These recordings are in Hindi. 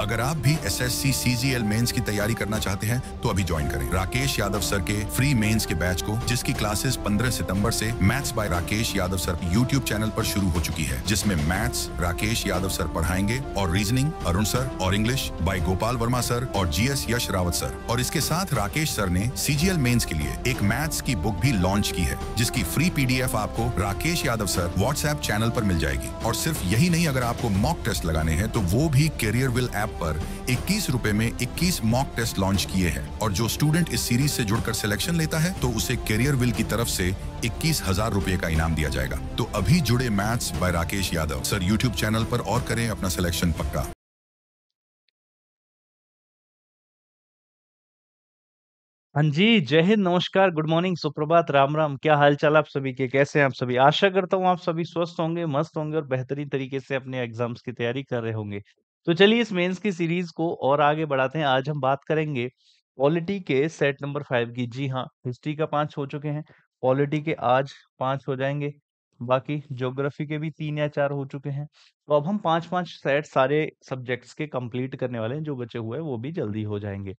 अगर आप भी एसएससी सीजीएल मेंस की तैयारी करना चाहते हैं तो अभी ज्वाइन करें राकेश यादव सर के फ्री मेंस के बैच को, जिसकी क्लासेस 15 सितंबर से maths by Rakesh Yadav sir YouTube channel पर शुरू हो चुकी है, जिसमें मैथ्स राकेश यादव सर पढ़ाएंगे और रीजनिंग अरुण सर और English by Gopal Verma sir और जीएस यश रावत सर। और इसके साथ राकेश सर ने सीजीएल मेंस के लिए एक मैथ्स की बुक भी लॉन्च की है, जिसकी फ्री पीडीएफ आपको Rakesh Yadav sir WhatsApp channel पर मिल जाएगी। और सिर्फ यही नहीं, अगर आपको मॉक टेस्ट लगाने हैं तो वो भी कैरियर विल ऐप पर 21 रुपए में 21 मॉक टेस्ट लॉन्च किए हैं। और जो स्टूडेंट इस सीरीज से जुड़कर सिलेक्शन लेता है तो उसे कैरियर विल की तरफ से 21,000 रुपए का इनाम दिया जाएगा। तो अभी जुड़े maths by Rakesh Yadav sir YouTube channel पर और करें अपना सिलेक्शन पक्का। हाँ जी, जय हिंद, नमस्कार, गुड मॉर्निंग, सुप्रभात, राम राम। क्या हाल चाल आप सभी के? कैसे हैं आप सभी? आशा करता हूँ आप सभी स्वस्थ होंगे, मस्त होंगे और बेहतरीन तरीके से अपने एग्जाम्स की तैयारी कर रहे होंगे। तो चलिए इस मेंस की सीरीज को और आगे बढ़ाते हैं। आज हम बात करेंगे पॉलिटी के सेट नंबर 5 की। जी हाँ, हिस्ट्री का 5 हो चुके हैं, पॉलिटी के आज 5 हो जाएंगे, बाकी ज्योग्राफी के भी 3 या 4 हो चुके हैं। तो अब हम 5-5 सेट सारे सब्जेक्ट्स के कंप्लीट करने वाले हैं, जो बचे हुए हैं वो भी जल्दी हो जाएंगे।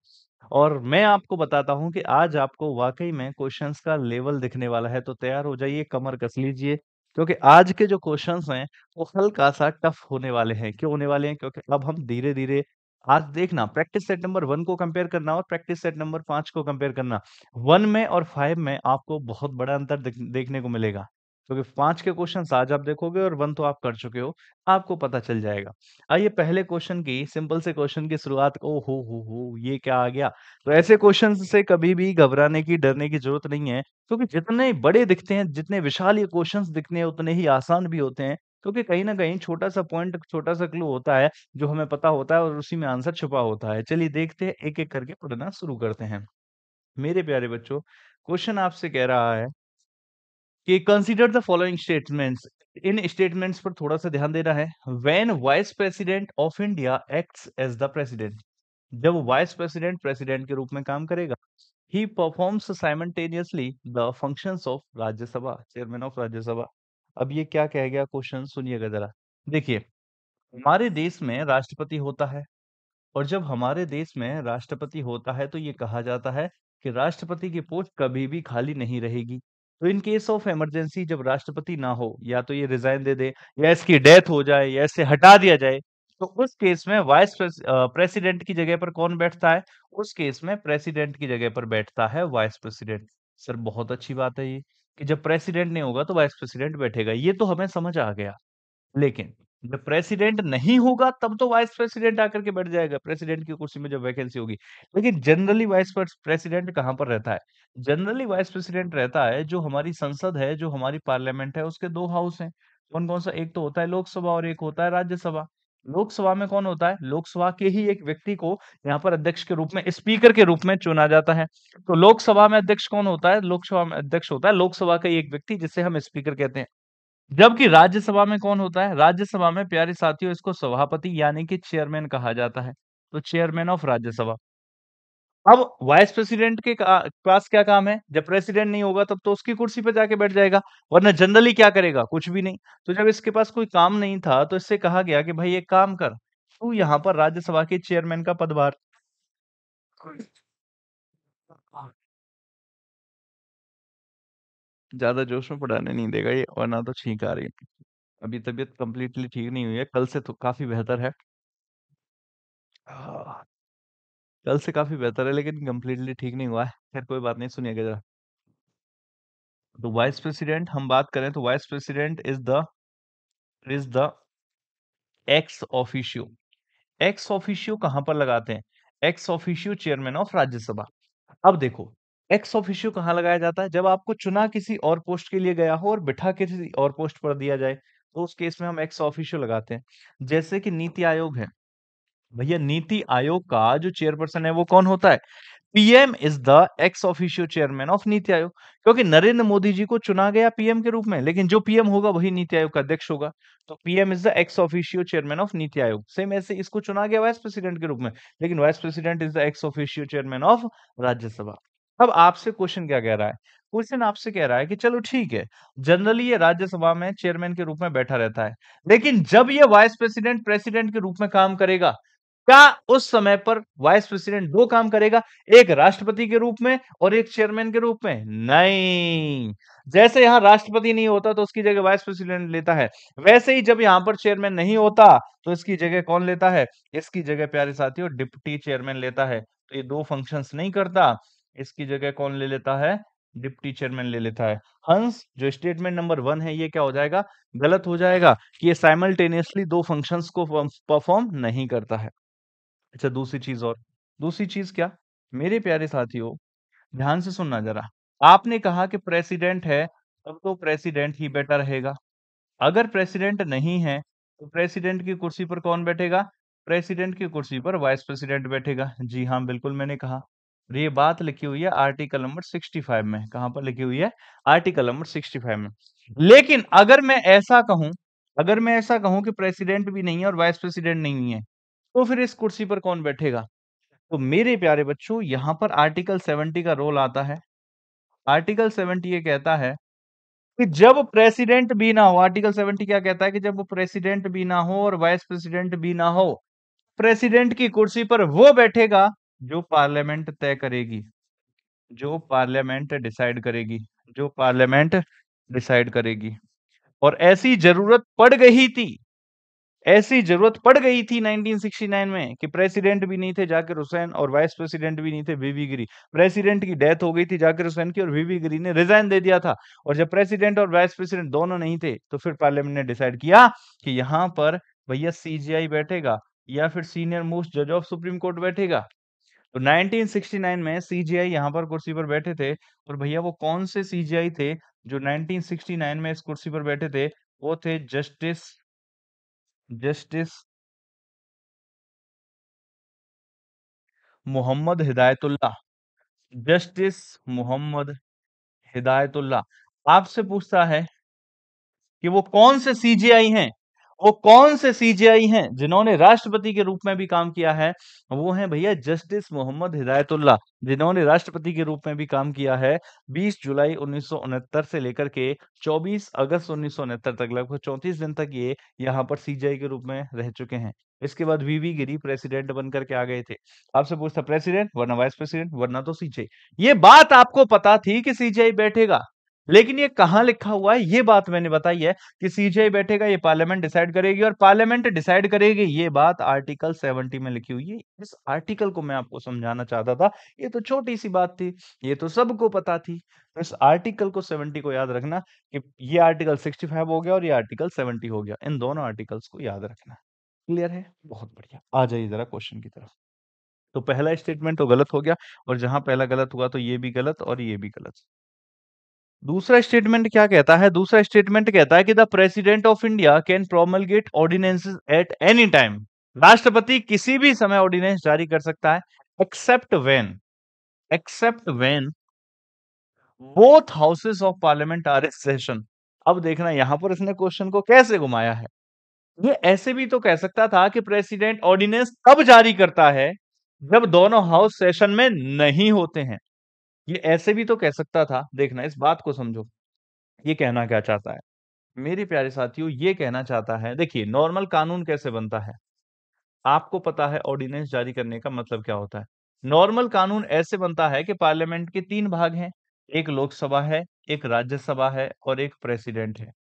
और मैं आपको बताता हूँ कि आज आपको वाक़ई में क्वेश्चंस का लेवल दिखने वाला है, तो तैयार हो जाइए, कमर कस लीजिए, क्योंकि आज के जो क्वेश्चंस हैं, वो हल्का-सा टफ होने वाले हैं। क्यों होने वाले हैं? क्योंकि अब हम धीरे-धीरे आज देखना प्रैक्टिस सेट नंबर 1 को कंपेयर करना और प्रैक्टिस सेट नंबर 5 को कंपेयर करना। 1 में और 5 में आपको बहुत बड़ा अंतर देखने को मिलेगा। क्योंकि 5 के क्वेश्चंस आज आप देखोगे और 1 तो आप कर चुके हो, आपको पता चल जाएगा। आइए पहले क्वेश्चन की सिंपल से क्वेश्चन की शुरुआत। ओह हो! ये क्या आ गया? तो ऐसे क्वेश्चंस से कभी भी घबराने की, डरने की ज़रूरत नहीं है, क्योंकि जितने बड़े दिखते हैं, जितने विशाल ये क्वेश्चंस दिखने हैं, उतने ही आसान भी होते हैं। क्योंकि कहीं न कहीं छोटा-सा पॉइंट, छोटा-सा क्लू होता है, जो हमें पता होता है और उसी में आंसर छुपा होता है। चलिए देखते हैं, एक-एक करके पढ़ना शुरू करते हैं। मेरे प्यारे बच्चों, क्वेश्चन आपसे कह रहा है कि consider the following statements. In statements पर थोड़ा-सा ध्यान देना है। When vice president of India acts as the president, जब वाइस प्रेसिडेंट प्रेसिडेंट के रूप में काम करेगा, he performs simultaneously the functions of Rajya Sabha, chairman of Rajya Sabha. अब ये क्या कह गया क्वेश्चन, सुनिएगा जरा। देखिए, हमारे देश में राष्ट्रपति होता है, और जब हमारे देश में राष्ट्रपति होता है तो ये कहा जाता है कि राष्ट्रपति की पोस्ट कभी भी खाली नहीं रहेगी। तो इन केस ऑफ इमरजेंसी, जब राष्ट्रपति ना हो, या तो ये रिजाइन दे दे, या इसकी डेथ हो जाए, या इसे हटा दिया जाए, तो उस केस में प्रेसिडेंट की जगह पर कौन बैठता है? उस केस में प्रेसिडेंट की जगह पर बैठता है वाइस प्रेसिडेंट। सर बहुत अच्छी बात है ये, कि जब प्रेसिडेंट नहीं होगा तो वाइस प्रेसिडेंट बैठेगा, ये तो हमें समझ आ गया। लेकिन जब प्रेसिडेंट नहीं होगा तब तो वाइस प्रेसिडेंट आकर के बैठ जाएगा, प्रेसिडेंट की कुर्सी में जब वैकेंसी होगी। लेकिन जनरली प्रेसिडेंट कहाँ पर रहता है? जनरली वाइस प्रेसिडेंट रहता है, जो हमारी संसद है, जो हमारी पार्लियामेंट है, उसके 2 हाउस हैं। कौन-कौन सा? एक तो होता है लोकसभा और एक होता है राज्यसभा। लोकसभा में कौन होता है? लोकसभा के ही एक व्यक्ति को यहाँ पर अध्यक्ष के रूप में, स्पीकर के रूप में चुना जाता है। तो लोकसभा में अध्यक्ष कौन होता है? लोकसभा में अध्यक्ष होता है लोकसभा का ही एक व्यक्ति, जिसे हम स्पीकर कहते हैं। जबकि राज्यसभा में कौन होता है? राज्यसभा में प्यारे साथियों इसको सभापति यानी कि चेयरमैन कहा जाता है। तो चेयरमैन ऑफ राज्यसभा। अब वाइस प्रेसिडेंट के पास क्या काम है? जब प्रेसिडेंट नहीं होगा तब तो उसकी कुर्सी पे जाके बैठ जाएगा, वरना जनरली क्या करेगा? कुछ भी नहीं। तो जब इसके पास कोई काम नहीं था तो इससे कहा गया कि भाई एक काम कर, तू यहाँ पर राज्यसभा के चेयरमैन का पदभार ज़्यादा जोश में पढ़ाने नहीं देगा ये, वरना तो छींक आ रही है। अभी तबीयत कंप्लीटली ठीक नहीं हुई है, कल से तो काफ़ी बेहतर है। हाँ। कल से काफ़ी बेहतर है, लेकिन कंप्लीटली ठीक नहीं हुआ है। खैर कोई बात नहीं, सुनिएगा ज़रा। तो वाइस प्रेसिडेंट हम बात करें तो vice president is the ex officio. Ex officio कहाँ पर लगाते हैं? Ex officio chairman of Rajya Sabha. अब देखो, एक्स ऑफिशियो कहाँ लगाया जाता है? जब आपको चुना किसी और पोस्ट के लिए गया हो और बिठा के किसी और पोस्ट पर दिया जाए, तो उस केस में हम एक्स ऑफिशियो लगाते हैं। जैसे कि नीति आयोग है। भैया नीति आयोग का जो चेयरपर्सन है वो कौन होता है? PM is the ex officio chairman of NITI Aayog. क्योंकि नरेंद्र मोदी जी को चुना गया पीएम के रूप में, लेकिन जो पीएम होगा वही नीति आयोग का अध्यक्ष होगा। तो PM is the ex officio chairman of NITI Aayog. Same ऐसे इसको चुना गया वाइस प्रेसिडेंट के रूप में, लेकिन vice president is the ex officio chairman of Rajya Sabha. अब आपसे क्वेश्चन क्या कह रहा है? क्वेश्चन आपसे कह रहा है कि चलो ठीक है, जनरली ये राज्यसभा में चेयरमैन के रूप में बैठा रहता है, लेकिन जब ये वाइस प्रेसिडेंट प्रेसिडेंट के रूप में काम करेगा, क्या उस समय पर वाइस प्रेसिडेंट 2 काम करेगा? एक राष्ट्रपति के रूप में और एक चेयरमैन के रूप में? नहीं। जैसे यहाँ राष्ट्रपति नहीं होता तो उसकी जगह वाइस प्रेसिडेंट लेता है। वैसे ही जब यहाँ पर चेयरमैन नहीं होता तो इसकी जगह कौन लेता है? इसकी जगह प्यारे साथियों डिप्टी चेयरमैन लेता है। तो ये 2 फंक्शंस नहीं करता। इसकी जगह कौन ले लेता है? डिप्टी चेयरमैन ले लेता है। हंस जो स्टेटमेंट नंबर 1 है ये क्या हो जाएगा? गलत हो जाएगा कि ये साइमल्टेनियसली 2 फंक्शंस को परफॉर्म नहीं करता है। अच्छा दूसरी चीज़ और, दूसरी चीज़ क्या? मेरे प्यारे साथियों, ध्यान से सुनना ज़रा। आपने कहा कि प्रेसिडेंट है, तब तो प्रेसिडेंट ही बेटर रहेगा। अगर प्रेसिडेंट नहीं है, तो प्रेसिडेंट की कुर्सी पर कौन बैठेगा? प्रेसिडेंट की कुर्सी पर वाइस प्रेसिडेंट बैठेगा। जी हाँ, बिल्कुल मैंने कहा। और ये बात लिखी हुई है आर्टिकल नंबर 65 में। कहाँ पर लिखी हुई है? आर्टिकल नंबर 65 में। लेकिन अगर मैं ऐसा कहूँ कि प्रेसिडेंट भी नहीं है और वाइस प्रेसिडेंट नहीं है, तो फिर इस कुर्सी पर कौन बैठेगा? तो मेरे प्यारे बच्चों, यहाँ पर आर्टिकल 70 का रोल आता है। आर्टिकल 70 ये कहता है कि जब प्रेसिडेंट भी ना हो, आर्टिकल 70 क्या कहता है कि जब प्रेसिडेंट भी ना हो और वाइस प्रेसिडेंट भी ना हो, प्रेसिडेंट की कुर्सी पर वो बैठेगा जो पार्लियामेंट तय करेगी, जो पार्लियामेंट डिसाइड करेगी, जो पार्लियामेंट डिसाइड करेगी। और ऐसी जरूरत पड़ गई थी 1969 में कि प्रेसिडेंट भी नहीं थे जाकिर हुसैन और वाइस प्रेसिडेंट भी नहीं थे वीवी गिरी। प्रेसिडेंट की डेथ हो गई थी जाकिर हुसैन की और वीवी गिरी ने रिजाइन दे दिया था। और जब प्रेसिडेंट और वाइस प्रेसिडेंट दोनों नहीं थे तो फिर पार्लियामेंट ने डिसाइड किया कि यहाँ पर भैया सीजीआई बैठेगा या फिर सीनियर मोस्ट जज ऑफ सुप्रीम कोर्ट बैठेगा। तो 1969 में सीजीआई यहाँ पर कुर्सी पर बैठे थे और भैया वो कौन से सीजीआई थे जो 1969 में इस कुर्सी पर बैठे थे? वो थे justice justice Mohammad Hidayatullah. Justice Mohammad Hidayatullah आपसे पूछता है कि वो कौन से सीजेआई हैं? वो कौन से सीजेआई हैं जिन्होंने राष्ट्रपति के रूप में भी काम किया है? वो हैं भैया जस्टिस मोहम्मद हिदायतुल्लाह, जिन्होंने राष्ट्रपति के रूप में भी काम किया है। 20 जुलाई 1969 से लेकर के 24 अगस्त 1969 तक लगभग 34 दिन तक ये यहाँ पर सीजेआई के रूप में रह चुके हैं। इसके बाद वीवी गिरी प्रेसिडेंट बनकर के आ गए थे। आपसे पूछता प्रेसिडेंट वरना वाइस प्रेसिडेंट वरना तो सीजेआई। ये बात आपको पता थी कि सीजेआई बैठेगा, लेकिन ये कहाँ लिखा हुआ है? ये बात मैंने बताई है कि सीजीआई बैठेगा, ये पार्लियामेंट डिसाइड करेगी और पार्लियामेंट डिसाइड करेगी, ये बात आर्टिकल 70 में लिखी हुई है। इस आर्टिकल को मैं आपको समझाना चाहता था। ये तो छोटी सी बात थी, ये तो सबको पता थी। तो इस आर्टिकल को 70 को याद रखना कि ये आर्टिकल 65 हो गया और ये आर्टिकल 70 हो गया। इन दोनों आर्टिकल्स को याद रखना। क्लियर है? बहुत बढ़िया। आ जाइए जरा क्वेश्चन की तरफ। तो पहला स्टेटमेंट तो गलत हो गया और जहां पहला गलत हुआ तो ये भी गलत और ये भी गलत। दूसरा स्टेटमेंट क्या कहता है? दूसरा स्टेटमेंट कहता है कि the president of India can promulgate ordinances at any time. राष्ट्रपति किसी भी समय ऑर्डिनेंस जारी कर सकता है except when both houses of parliament are in session. अब देखना यहां पर इसने क्वेश्चन को कैसे घुमाया है। ये ऐसे भी तो कह सकता था कि प्रेसिडेंट ऑर्डिनेंस कब जारी करता है? जब दोनों हाउस सेशन में नहीं होते हैं। ये ऐसे भी तो कह सकता था। देखना इस बात को समझो, ये कहना क्या चाहता है? मेरे प्यारे साथियों ये कहना चाहता है, देखिए नॉर्मल कानून कैसे बनता है? आपको पता है ऑर्डिनेंस जारी करने का मतलब क्या होता है? नॉर्मल कानून ऐसे बनता है कि पार्लियामेंट के 3 भाग हैं। एक लोकसभा है, एक राज्यसभा है और एक प्रेसिडेंट है।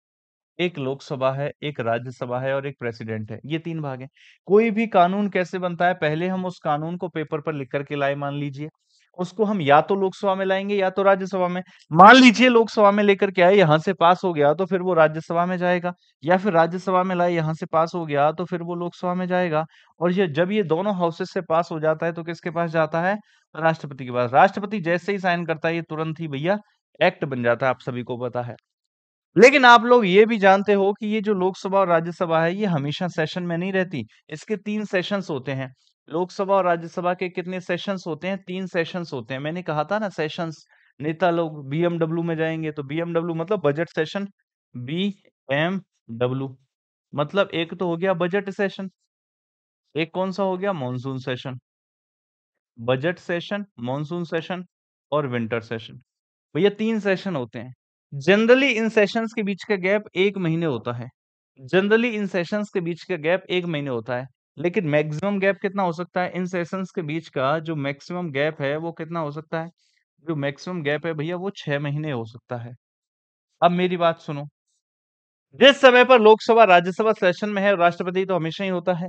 एक लोकसभा है, एक राज्यसभा है और एक प्रेसिडेंट है। ये 3 भाग हैं। कोई भी कानून कैसे बनता है? पहले हम उस कानून को पेपर पर लिख कर के लाए मान लीजिए। उसको हम या तो लोकसभा में लाएँगे या तो राज्यसभा में। मान लीजिए लोकसभा में लेकर के आए, यहाँ से पास हो गया तो फिर वो राज्यसभा में जाएगा या फिर राज्यसभा में लाए, यहाँ से पास हो गया तो फिर वो लोकसभा में जाएगा। और ये जब ये दोनों हाउसेस से पास हो जाता है तो किसके पास जाता है? राष्ट्रपति के पास। राष्ट्रपति जैसे ही साइन करता है ये तुरंत ही भैया एक्ट बन जाता है, आप सभी को पता है। लेकिन आप लोग ये भी जानते हो कि ये जो लोकसभा और राज्यसभा है, ये हमेशा सेशन में नहीं रहती। इसके 3 सेशंस होते हैं। लोकसभा और राज्यसभा के कितने सेशंस होते हैं? 3 सेशंस होते हैं। मैंने कहा था ना सेशंस, नेता लोग बीएमडब्ल्यू में जाएँगे तो बीएमडब्ल्यू मतलब बजट सेशन, बीएमडब्ल्यू मतलब एक तो हो गया बजट सेशन, एक कौन-सा हो गया? Monsoon session. Budget session, monsoon session और विंटर सेशन। भैया 3 सेशन होते हैं। जनरली इन सेशंस के बीच का गैप 1 महीने होता है। जनरली इन सेशंस के बीच का गैप 1 महीने होता है। लेकिन मैक्सिमम गैप कितना हो सकता है इन सेशंस के बीच का? जो मैक्सिमम गैप है वो कितना हो सकता है? जो मैक्सिमम गैप है भैया वो 6 महीने हो सकता है। अब मेरी बात सुनो, जिस समय पर लोकसभा राज्यसभा सेशन में है, राष्ट्रपति तो हमेशा ही होता है,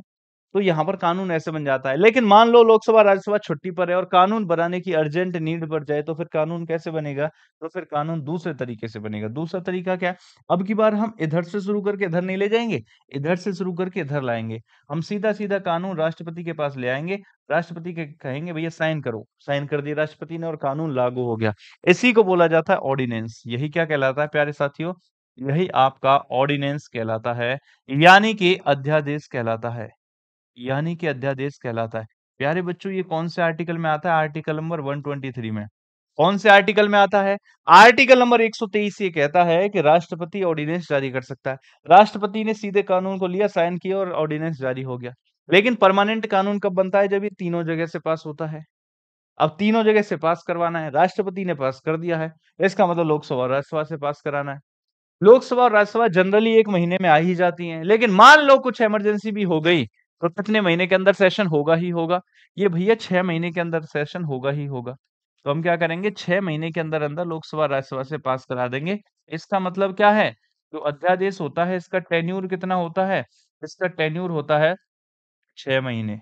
तो यहाँ पर कानून ऐसे बन जाता है। लेकिन मान लो लोकसभा राज्यसभा छुट्टी पर है और कानून बनाने की अर्जेंट नीड पड़ जाए, तो फिर कानून कैसे बनेगा? तो फिर कानून दूसरे तरीके से बनेगा। दूसरा तरीका क्या है? अब की बार हम इधर से शुरू करके इधर नहीं ले जाएंगे, इधर से शुरू करके इधर लाएंगे। हम सीधा सीधा कानून राष्ट्रपति के पास ले आएंगे, राष्ट्रपति के कहेंगे भैया साइन करो, साइन कर दिया राष्ट्रपति ने और कानून लागू हो गया। इसी को बोला जाता है ऑर्डिनेंस। यही क्या कहलाता है प्यारे साथियों? यही आपका ऑर्डिनेंस कहलाता है, यानी कि अध्यादेश कहलाता है, यानी कि अध्यादेश कहलाता है। प्यारे बच्चों ये कौन से आर्टिकल में आता है? आर्टिकल नंबर 123 में। कौन से आर्टिकल में आता है? आर्टिकल नंबर 123 ये कहता है कि राष्ट्रपति ऑर्डिनेंस जारी कर सकता है। राष्ट्रपति ने सीधे कानून को लिया, साइन किया और ऑर्डिनेंस जारी हो गया। लेकिन परमानेंट कानून कब बनता है? जब ये तीनों जगह से पास होता है। अब तीनों जगह से पास करवाना है, राष्ट्रपति ने पास कर दिया है, इसका मतलब लोकसभा और राज्यसभा से पास कराना है। लोकसभा और राज्यसभा जनरली 1 महीने में आ ही जाती हैं, लेकिन मान लो कुछ इमरजेंसी भी हो गई, तो कितने महीने के अंदर सेशन होगा ही होगा? ये भैया 6 महीने के अंदर सेशन होगा ही होगा। तो हम क्या करेंगे? 6 महीने के अंदर-अंदर लोकसभा, राज्यसभा से पास करा देंगे। इसका मतलब क्या है? जो अध्यादेश होता है इसका टेन्यूर कितना होता है? इसका टेन्यूर होता है 6 महीने।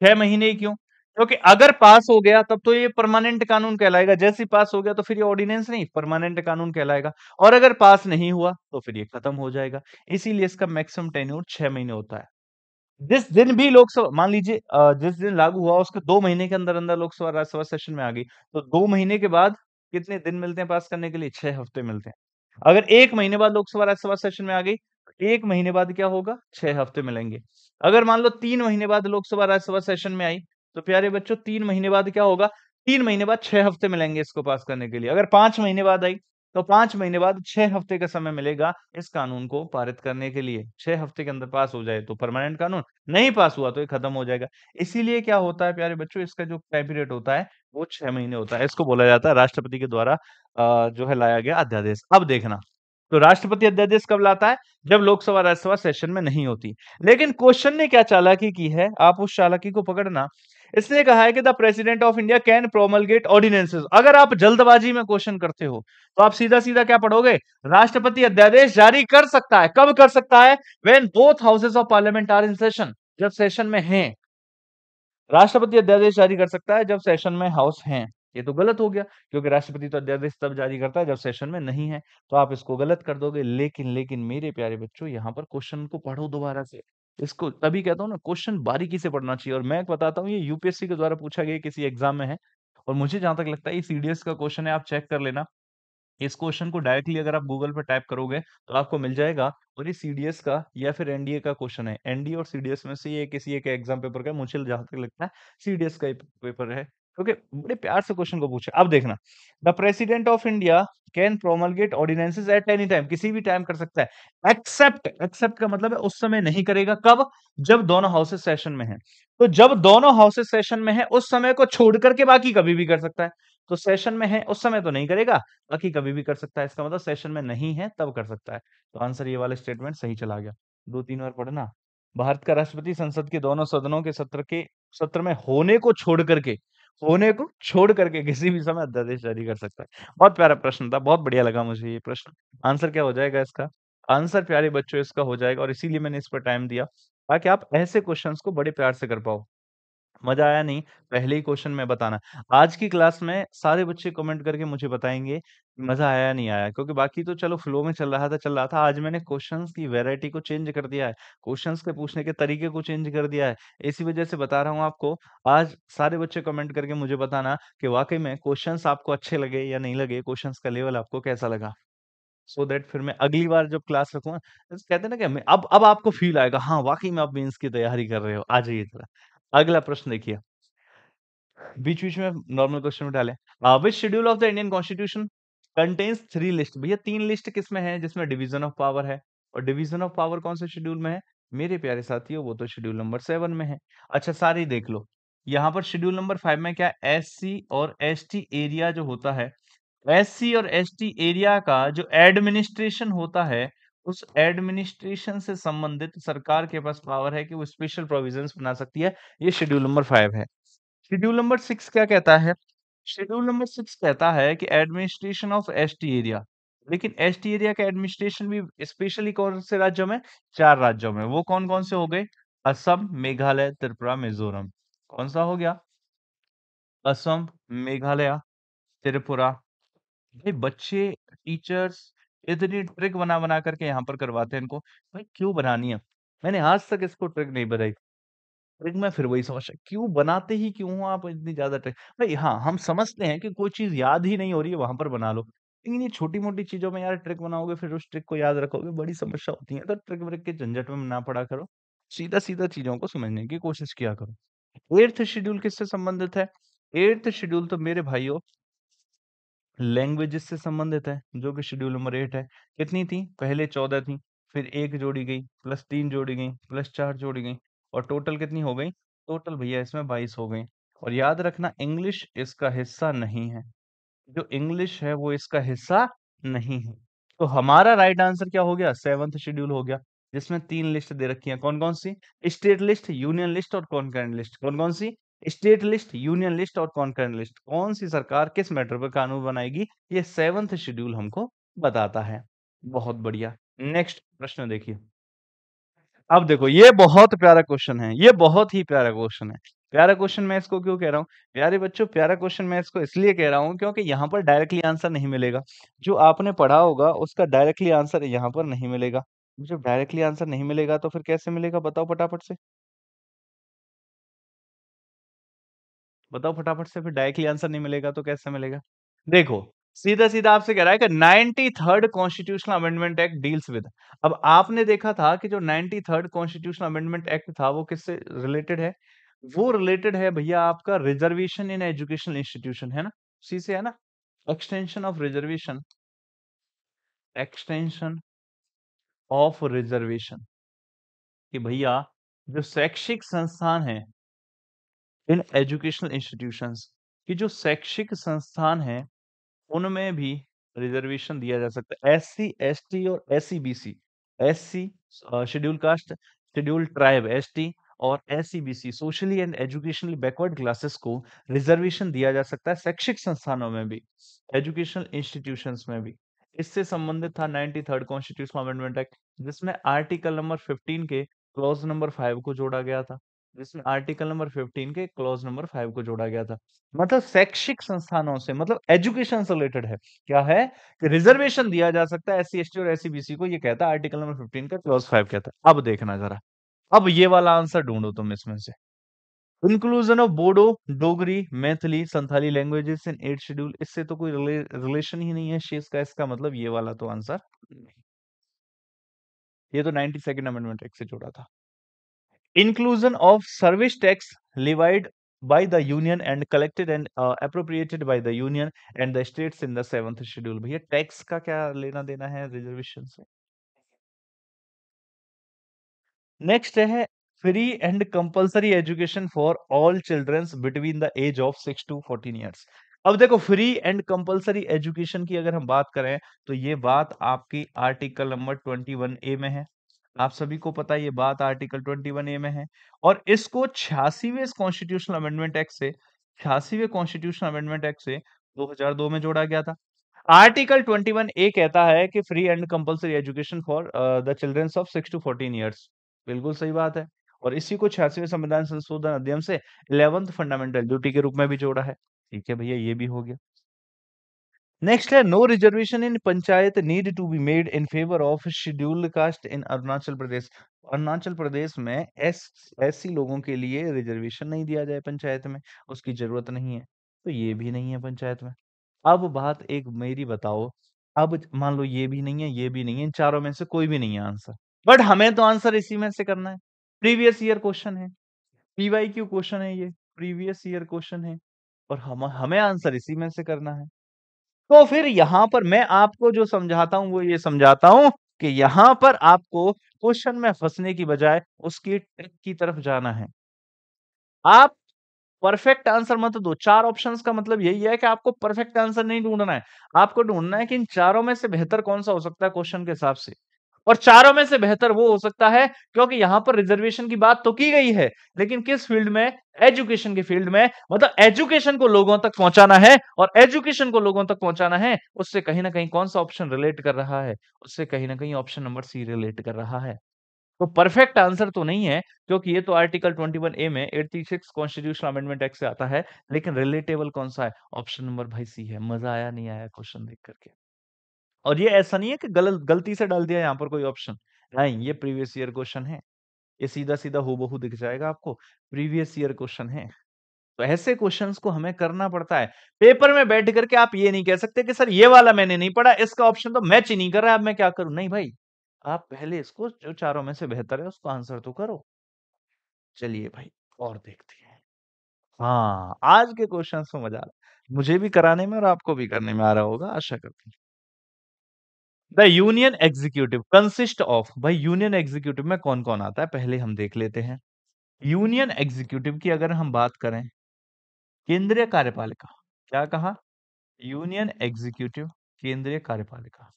6 महीने ही क्यों? क्योंकि अगर पास हो गया तब तो ये परमानेंट कानून कहलाएगा। जैसे ही पास हो गया तो फिर ये ऑर्डिनेंस नहीं, परमानेंट कानून कहलाएगा। और अगर पास नहीं हुआ तो फिर ये खत्म हो जाएगा। इसीलिए इसका मैक्सिमम टेन्योर 6 महीने होता है। जिस दिन भी लोकसभा मान लीजिए जिस दिन लागू हुआ उसके 2 महीने के अंदर-अंदर लोकसभा, राज्यसभा सेशन में आ गई, तो 2 महीने के बाद कितने दिन मिलते हैं पास करने के लिए? 6 हफ्ते मिलते हैं। अगर 1 महीने बाद लोकसभा, राज्यसभा सेशन में आ गई, तो 1 महीने बाद क्या होगा? 6 हफ्ते मिलेंगे। अगर मान लो 3 महीने बाद लोकसभा, राज्यसभा सेशन में आई, तो प्यारे बच्चों 3 महीने बाद क्या होगा? 3 महीने बाद 6 हफ्ते मिलेंगे इसको पास करने के लिए। अगर 5 महीने बाद आई, तो 5 महीने बाद 6 हफ्ते का समय मिलेगा इस कानून को पारित करने के लिए। 6 हफ्ते के अंदर पास हो जाए तो परमानेंट कानून, नहीं पास हुआ तो ये खत्म हो जाएगा। इसीलिए क्या होता है प्यारे बच्चों, इसका जो टाइम पीरियड होता है वो 6 महीने होता है। इसको बोला जाता है राष्ट्रपति के द्वारा जो है लाया गया अध्यादेश। अब देखना, तो राष्ट्रपति अध्यादेश कब लाता है? जब लोकसभा, राज्यसभा सेशन में नहीं होती। लेकिन क्वेश्चन ने क्या चालाकी की है, आप उस चालाकी को पकड़ना। इसने कहा है कि the president of India can promulgate ordinances. अगर आप जल्दबाजी में क्वेश्चन करते हो, तो आप सीधा-सीधा क्या पढ़ोगे? राष्ट्रपति अध्यादेश जारी कर सकता है। कब कर सकता है? When both houses of parliament are in session. जब सेशन में हैं। राष्ट्रपति अध्यादेश जारी कर सकता है जब सेशन में हाउस हैं। ये तो गलत हो गया, क्योंकि राष्ट्रपति तो अध्यादेश तब जारी करता है जब सेशन में नहीं है। तो आप इसको गलत कर दोगे। लेकिन मेरे प्यारे बच्चों, यहाँ पर क्वेश्चन को पढ़ो दोबारा से। इसको तभी कहता हूँ ना, क्वेश्चन बारीकी से पढ़ना चाहिए। और मैं बताता हूँ, ये यूपीएससी के द्वारा पूछा गया किसी एग्जाम में है। और मुझे जहां तक लगता है ये सीडीएस का क्वेश्चन है, आप चेक कर लेना। इस क्वेश्चन को डायरेक्टली अगर आप गूगल पे टाइप करोगे तो आपको मिल जाएगा। और ये सीडीएस का या फिर एनडीए का क्वेश्चन है। एनडीए और सीडीएस में से ये किसी एक एग्जाम पेपर का है। मुझे जहां तक लगता है सीडीएस का ही पेपर है, क्योंकि बड़े प्यार से क्वेश्चन को पूछा। अब देखना, the president of India can promulgate ordinances at any time. किसी भी टाइम कर सकता है। एक्सेप्ट, एक्सेप्ट का मतलब है उस समय नहीं करेगा। कब? जब दोनों हाउसेस सेशन में है। तो जब दोनों हाउसेस सेशन में है उस समय को छोड़ करके बाकी कभी भी कर सकता है। तो सेशन में है उस समय तो नहीं करेगा, बाकी कभी भी कर सकता है। इसका मतलब सेशन में नहीं है तब कर सकता है। तो आंसर ये वाला स्टेटमेंट सही चला गया। 2-3 बार पढ़ना। भारत का राष्ट्रपति संसद के दोनों सदनों के सत्र में होने को छोड़ करके किसी भी समय अध्यादेश जारी कर सकता है। बहुत प्यारा प्रश्न था, बहुत बढ़िया लगा मुझे ये प्रश्न। आंसर क्या हो जाएगा इसका? आंसर प्यारे बच्चों इसका हो जाएगा, और इसीलिए मैंने इस पर टाइम दिया, ताकि आप ऐसे क्वेश्चंस को बड़े प्यार से कर पाओ। मजा आया नहीं? पहले ही क्वेश्चन में बताना। आज की क्लास में सारे बच्चे कमेंट करके मुझे बताएँगे, मज़ा आया नहीं आया, क्योंकि बाकी तो चलो फ्लो में चल रहा था। आज मैंने क्वेश्चन्स की वैरायटी को चेंज कर दिया है, क्वेश्चन्स के पूछने के तरीके को चेंज कर दिया है। इसी वजह से बता रहा हूँ आपको। आज सारे बच्चे कमेंट करके मुझे बताना कि वाक़ई में क्वेश्चन्स आपको अच्छे लगे या नहीं लगे, क्वेश्चन्स का लेवल आपको कैसा लगा? सो दैट फिर मैं अगली बार जब क्लास रखूँगा, बस कहते हैं ना कि मैं अब आपको फ़ील आएगा, हाँ, वाक़ई में आप मेंस की तैयारी कर रहे हो। आ जाइए ज़रा। अगला प्रश्न देखिए। बीच-बीच में नॉर्मल क्वेश्चन उठा लें। Which schedule of the Indian constitution contains 3 list. भैया 3 लिस्ट किसमें है? जिसमें डिवीजन ऑफ पावर है। और डिवीजन ऑफ पावर कौन से शेड्यूल में है? मेरे प्यारे साथियों, वो तो शेड्यूल नंबर 7 में है। अच्छा, सारे ही देख लो। यहाँ पर शेड्यूल नंबर 5 में क्या है? एससी और एसटी एरिया जो होता है, एससी और एसटी एरिया का जो एडमिनिस्ट्रेशन होता है, उस एडमिनिस्ट्रेशन से संबंधित सरकार के पास पावर है कि वो स्पेशल प्रोविजंस बना सकती है। ये शेड्यूल नंबर 5 है। शेड्यूल नंबर 6 क्या कहता है? शेड्यूल नंबर 6 कहता है कि एडमिनिस्ट्रेशन ऑफ एसटी एरिया। लेकिन एसटी एरिया का एडमिनिस्ट्रेशन भी स्पेशली कौन से राज्यों में? 4 राज्यों में। वो कौन-कौन से हो गए? असम, मेघालय, त्रिपुरा, मिजोरम। कौन सा हो गया? असम, मेघालय, त्रिपुरा। भाई बच्चे, टीचर्स इतनी ट्रिक बना-बना करके यहाँ पर करवाते हैं इनको। भाई क्यों बनानी है? मैंने आज तक इसको ट्रिक नहीं बनाई। ट्रिक मैं फिर वही समस्या क्यों बनाते ही क्यों हो आप इतनी ज़्यादा ट्रिक? भाई हाँ, हम समझते हैं कि कोई चीज़ याद ही नहीं हो रही है वहाँ पर बना लो। लेकिन ये छोटी-मोटी चीज़ों में यार ट्रिक बनाओगे फिर उस ट्रिक को याद रखोगे बड़ी समस्या होती है। तो ट्रिक-व्रिक के झंझट में ना पड़ा करो। सीधा-सीधा चीज़ों को समझने की कोशिश किया करो। 8th शेड्यूल किससे संबंधित है? 8th शेड्यूल तो मेरे भाइयों लैंग्वेजेस से संबंधित है, जो कि शेड्यूल नंबर 8 है। कितनी थी? पहले 14 थी, फिर 1 जोड़ी गई, प्लस 3 जोड़ी गई, प्लस 4 जोड़ी गई और टोटल कितनी हो गई? टोटल भैया इसमें 22 हो गई। और याद रखना इंग्लिश इसका हिस्सा नहीं है। जो इंग्लिश है वो इसका हिस्सा नहीं है। तो हमारा राइट आंसर क्या हो गया? 7th शेड्यूल हो गया, जिसमें 3 लिस्ट दे रखी हैं। कौन-कौन सी? स्टेट लिस्ट, यूनियन लिस्ट और कॉन्करेंट लिस्ट। कौन-कौन सी? स्टेट लिस्ट, यूनियन लिस्ट और कॉन्करेंट लिस्ट। कौन सी सरकार किस मैटर पर कानून बनाएगी? ये 7th शेड्यूल हमको बताता है। बहुत बढ़िया। नेक्स्ट प्रश्न देखिए। अब देखो ये बहुत प्यारा क्वेश्चन है, ये बहुत ही प्यारा क्वेश्चन है। प्यारा क्वेश्चन मैं इसको क्यों कह रहा हूँ? प्यारे बच्चों प्यारा क्वेश्चन मैं इसको इसलिए कह रहा हूँ क्योंकि यहाँ पर डायरेक्टली आंसर नहीं मिलेगा। जो आपने पढ़ा होगा उसका डायरेक्टली आंसर यहाँ पर नहीं मिलेगा। जब डायरेक्टली आंसर नहीं मिलेगा तो फिर कैसे मिलेगा बताओ फटाफट से? बताओ फटाफट से फिर डायरेक्टली आंसर नहीं मिलेगा तो कैसे मिलेगा? देखो, सीधा-सीधा आपसे कह रहा है कि 93rd constitutional amendment act deals with. अब आपने देखा था कि जो 93rd कॉन्स्टिट्यूशनल अमेंडमेंट एक्ट था वो किससे रिलेटेड है? वो रिलेटेड है भैया आपका रिजर्वेशन इन एजुकेशनल इंस्टीट्यूशन है ना? उसी से है ना? Extension of reservation extension of reservation कि भैया जो शैक्षिक संस्थान हैं इन एजुकेशनल इंस्टीट्यूशंस कि जो शैक्षिक संस्थान हैं उनमें भी रिजर्वेशन दिया जा सकता है। एससी, एसटी और SEBC. SC schedule caste, schedule tribe ST और SEBC socially and educationally backward classes को रिजर्वेशन दिया जा सकता है शैक्षिक संस्थानों में भी, एजुकेशनल इंस्टीट्यूशंस में भी। इससे संबंधित था 93rd कॉन्स्टिट्यूशनल अमेंडमेंट एक्ट जिसमें आर्टिकल नंबर 15 के क्लॉज नंबर 5 को जोड़ा गया था। जिसमें आर्टिकल नंबर 15 के क्लॉज नंबर 5 को जोड़ा गया था। मतलब शैक्षिक संस्थानों से मतलब एजुकेशन से रिलेटेड है। क्या है? कि रिजर्वेशन दिया जा सकता है एससी, एसटी और एससीबीसी को ये कहता है आर्टिकल नंबर 15 का क्लॉज 5 कहता है। अब देखना ज़रा, अब ये वाला आंसर ढूँढो तुम इसमें से। Inclusion of Bodo, Dogri, Maithili, Santhali languages in 8th schedule इससे तो कोई रिलेशन ही नहीं है शेष का इसका मतलब ये वाला तो आंसर ये तो 92nd अमेंडमेंट एक्ट से जोड़ा था। Inclusion of service tax levied by the union and collected and appropriated by the union and the states in the 7th schedule भैया टैक्स का क्या लेना देना है रिजर्वेशन से? नेक्स्ट है free and compulsory education for all childrens between the age of 6 to 14 years. अब देखो फ्री एंड कंपल्सरी एजुकेशन की अगर हम बात करें तो ये बात आपकी आर्टिकल नंबर 21 ए में है। आप सभी को पता है ये बात आर्टिकल 21 ए में है और इसको 86वें कॉन्स्टिट्यूशनल अमेंडमेंट एक्ट से 86वें कॉन्स्टिट्यूशनल अमेंडमेंट एक्ट से 2002 में जोड़ा गया था। आर्टिकल 21 ए कहता है कि free and compulsory education for the childrens of 6 to 14 years. बिल्कुल सही बात है और इसी को 86वें संविधान संशोधन अधिनियम से 11th फंडामेंटल ड्यूटी के रूप में भी जोड़ा है। ठीक है भैया ये भी हो गया। नेक्स्ट है no reservation in panchayat need to be made in favour of scheduled caste in Arunachal Pradesh. Arunachal Pradesh में एससी लोगों के लिए रिजर्वेशन नहीं दिया जाए पंचायत में, उसकी जरूरत नहीं है। तो ये भी नहीं है पंचायत में। अब बात एक मेरी बताओ, अब मान लो ये भी नहीं है, ये भी नहीं है, इन चारों में से कोई भी नहीं है आंसर। बट हमें तो आंसर इसी में से करना है। प्रीवियस ईयर क्वेश्चन है, पीवाईक्यू क्वेश्चन है ये, प्रीवियस ईयर क्वेश्चन है और हमें आंसर इसी में से करना है। तो फिर यहाँ पर मैं आपको जो समझाता हूँ वो ये समझाता हूँ कि यहाँ पर आपको क्वेश्चन में फंसने की बजाय उसकी ट्रिक की तरफ जाना है। आप परफेक्ट आंसर मत दो। 4 ऑप्शंस का मतलब यही है कि आपको परफेक्ट आंसर नहीं ढूँढना है। आपको ढूँढना है कि इन चारों में से बेहतर कौन-सा हो सकता है क्वेश्चन के हिसाब से। और चारों में से बेहतर वो हो सकता है क्योंकि यहां पर रिजर्वेशन की बात तो की गई है, लेकिन किस फील्ड में? एजुकेशन के फील्ड में। मतलब एजुकेशन को लोगों तक पहुंचाना है, और एजुकेशन को लोगों तक पहुंचाना है, उससे कहीं ना कहीं कौन सा ऑप्शन रिलेट कर रहा है? उससे कहीं ना कहीं ऑप्शन नंबर सी रिलेट कर रहा है। तो परफेक्ट आंसर तो नहीं है, क्योंकि ये तो आर्टिकल 21A में 86 कॉन्स्टिट्यूशनल अमेंडमेंट एक्ट से आता है, लेकिन रिलेटेबल कौन सा है? ऑप्शन नंबर भाई सी है। मजा आया नहीं आया क्वेश्चन देख करके? और ये ऐसा नहीं है कि गलती से डाल दिया यहाँ पर कोई ऑप्शन। नहीं, ये प्रीवियस ईयर क्वेश्चन है। ये सीधा-सीधा हूबहू दिख जाएगा आपको। प्रीवियस ईयर क्वेश्चन है। तो ऐसे क्वेश्चंस को हमें करना पड़ता है। पेपर में बैठ करके आप ये नहीं कह सकते कि सर ये वाला मैंने नहीं पढ़ा, इसका ऑप्शन तो मैच ही नहीं कर रहा है, अब मैं क्या करूँ? नहीं भाई, आप पहले इसको जो चारों में से बेहतर है उसको आंसर तो करो। चलिए भाई, और देखते हैं। हाँ, आज के क्वेश्चंस में मजा आ रहा है। मुझे भी कराने में और आपको भी करने में आ रहा होगा, आशा करता हूँ। The union executive consist of, भाई यूनियन एग्जीक्यूटिव में कौन कौन आता है पहले हम देख लेते हैं। यूनियन एग्जीक्यूटिव की अगर हम बात करें, केंद्रीय कार्यपालिका, क्या कहा? यूनियन एग्जीक्यूटिव, केंद्रीय कार्यपालिका।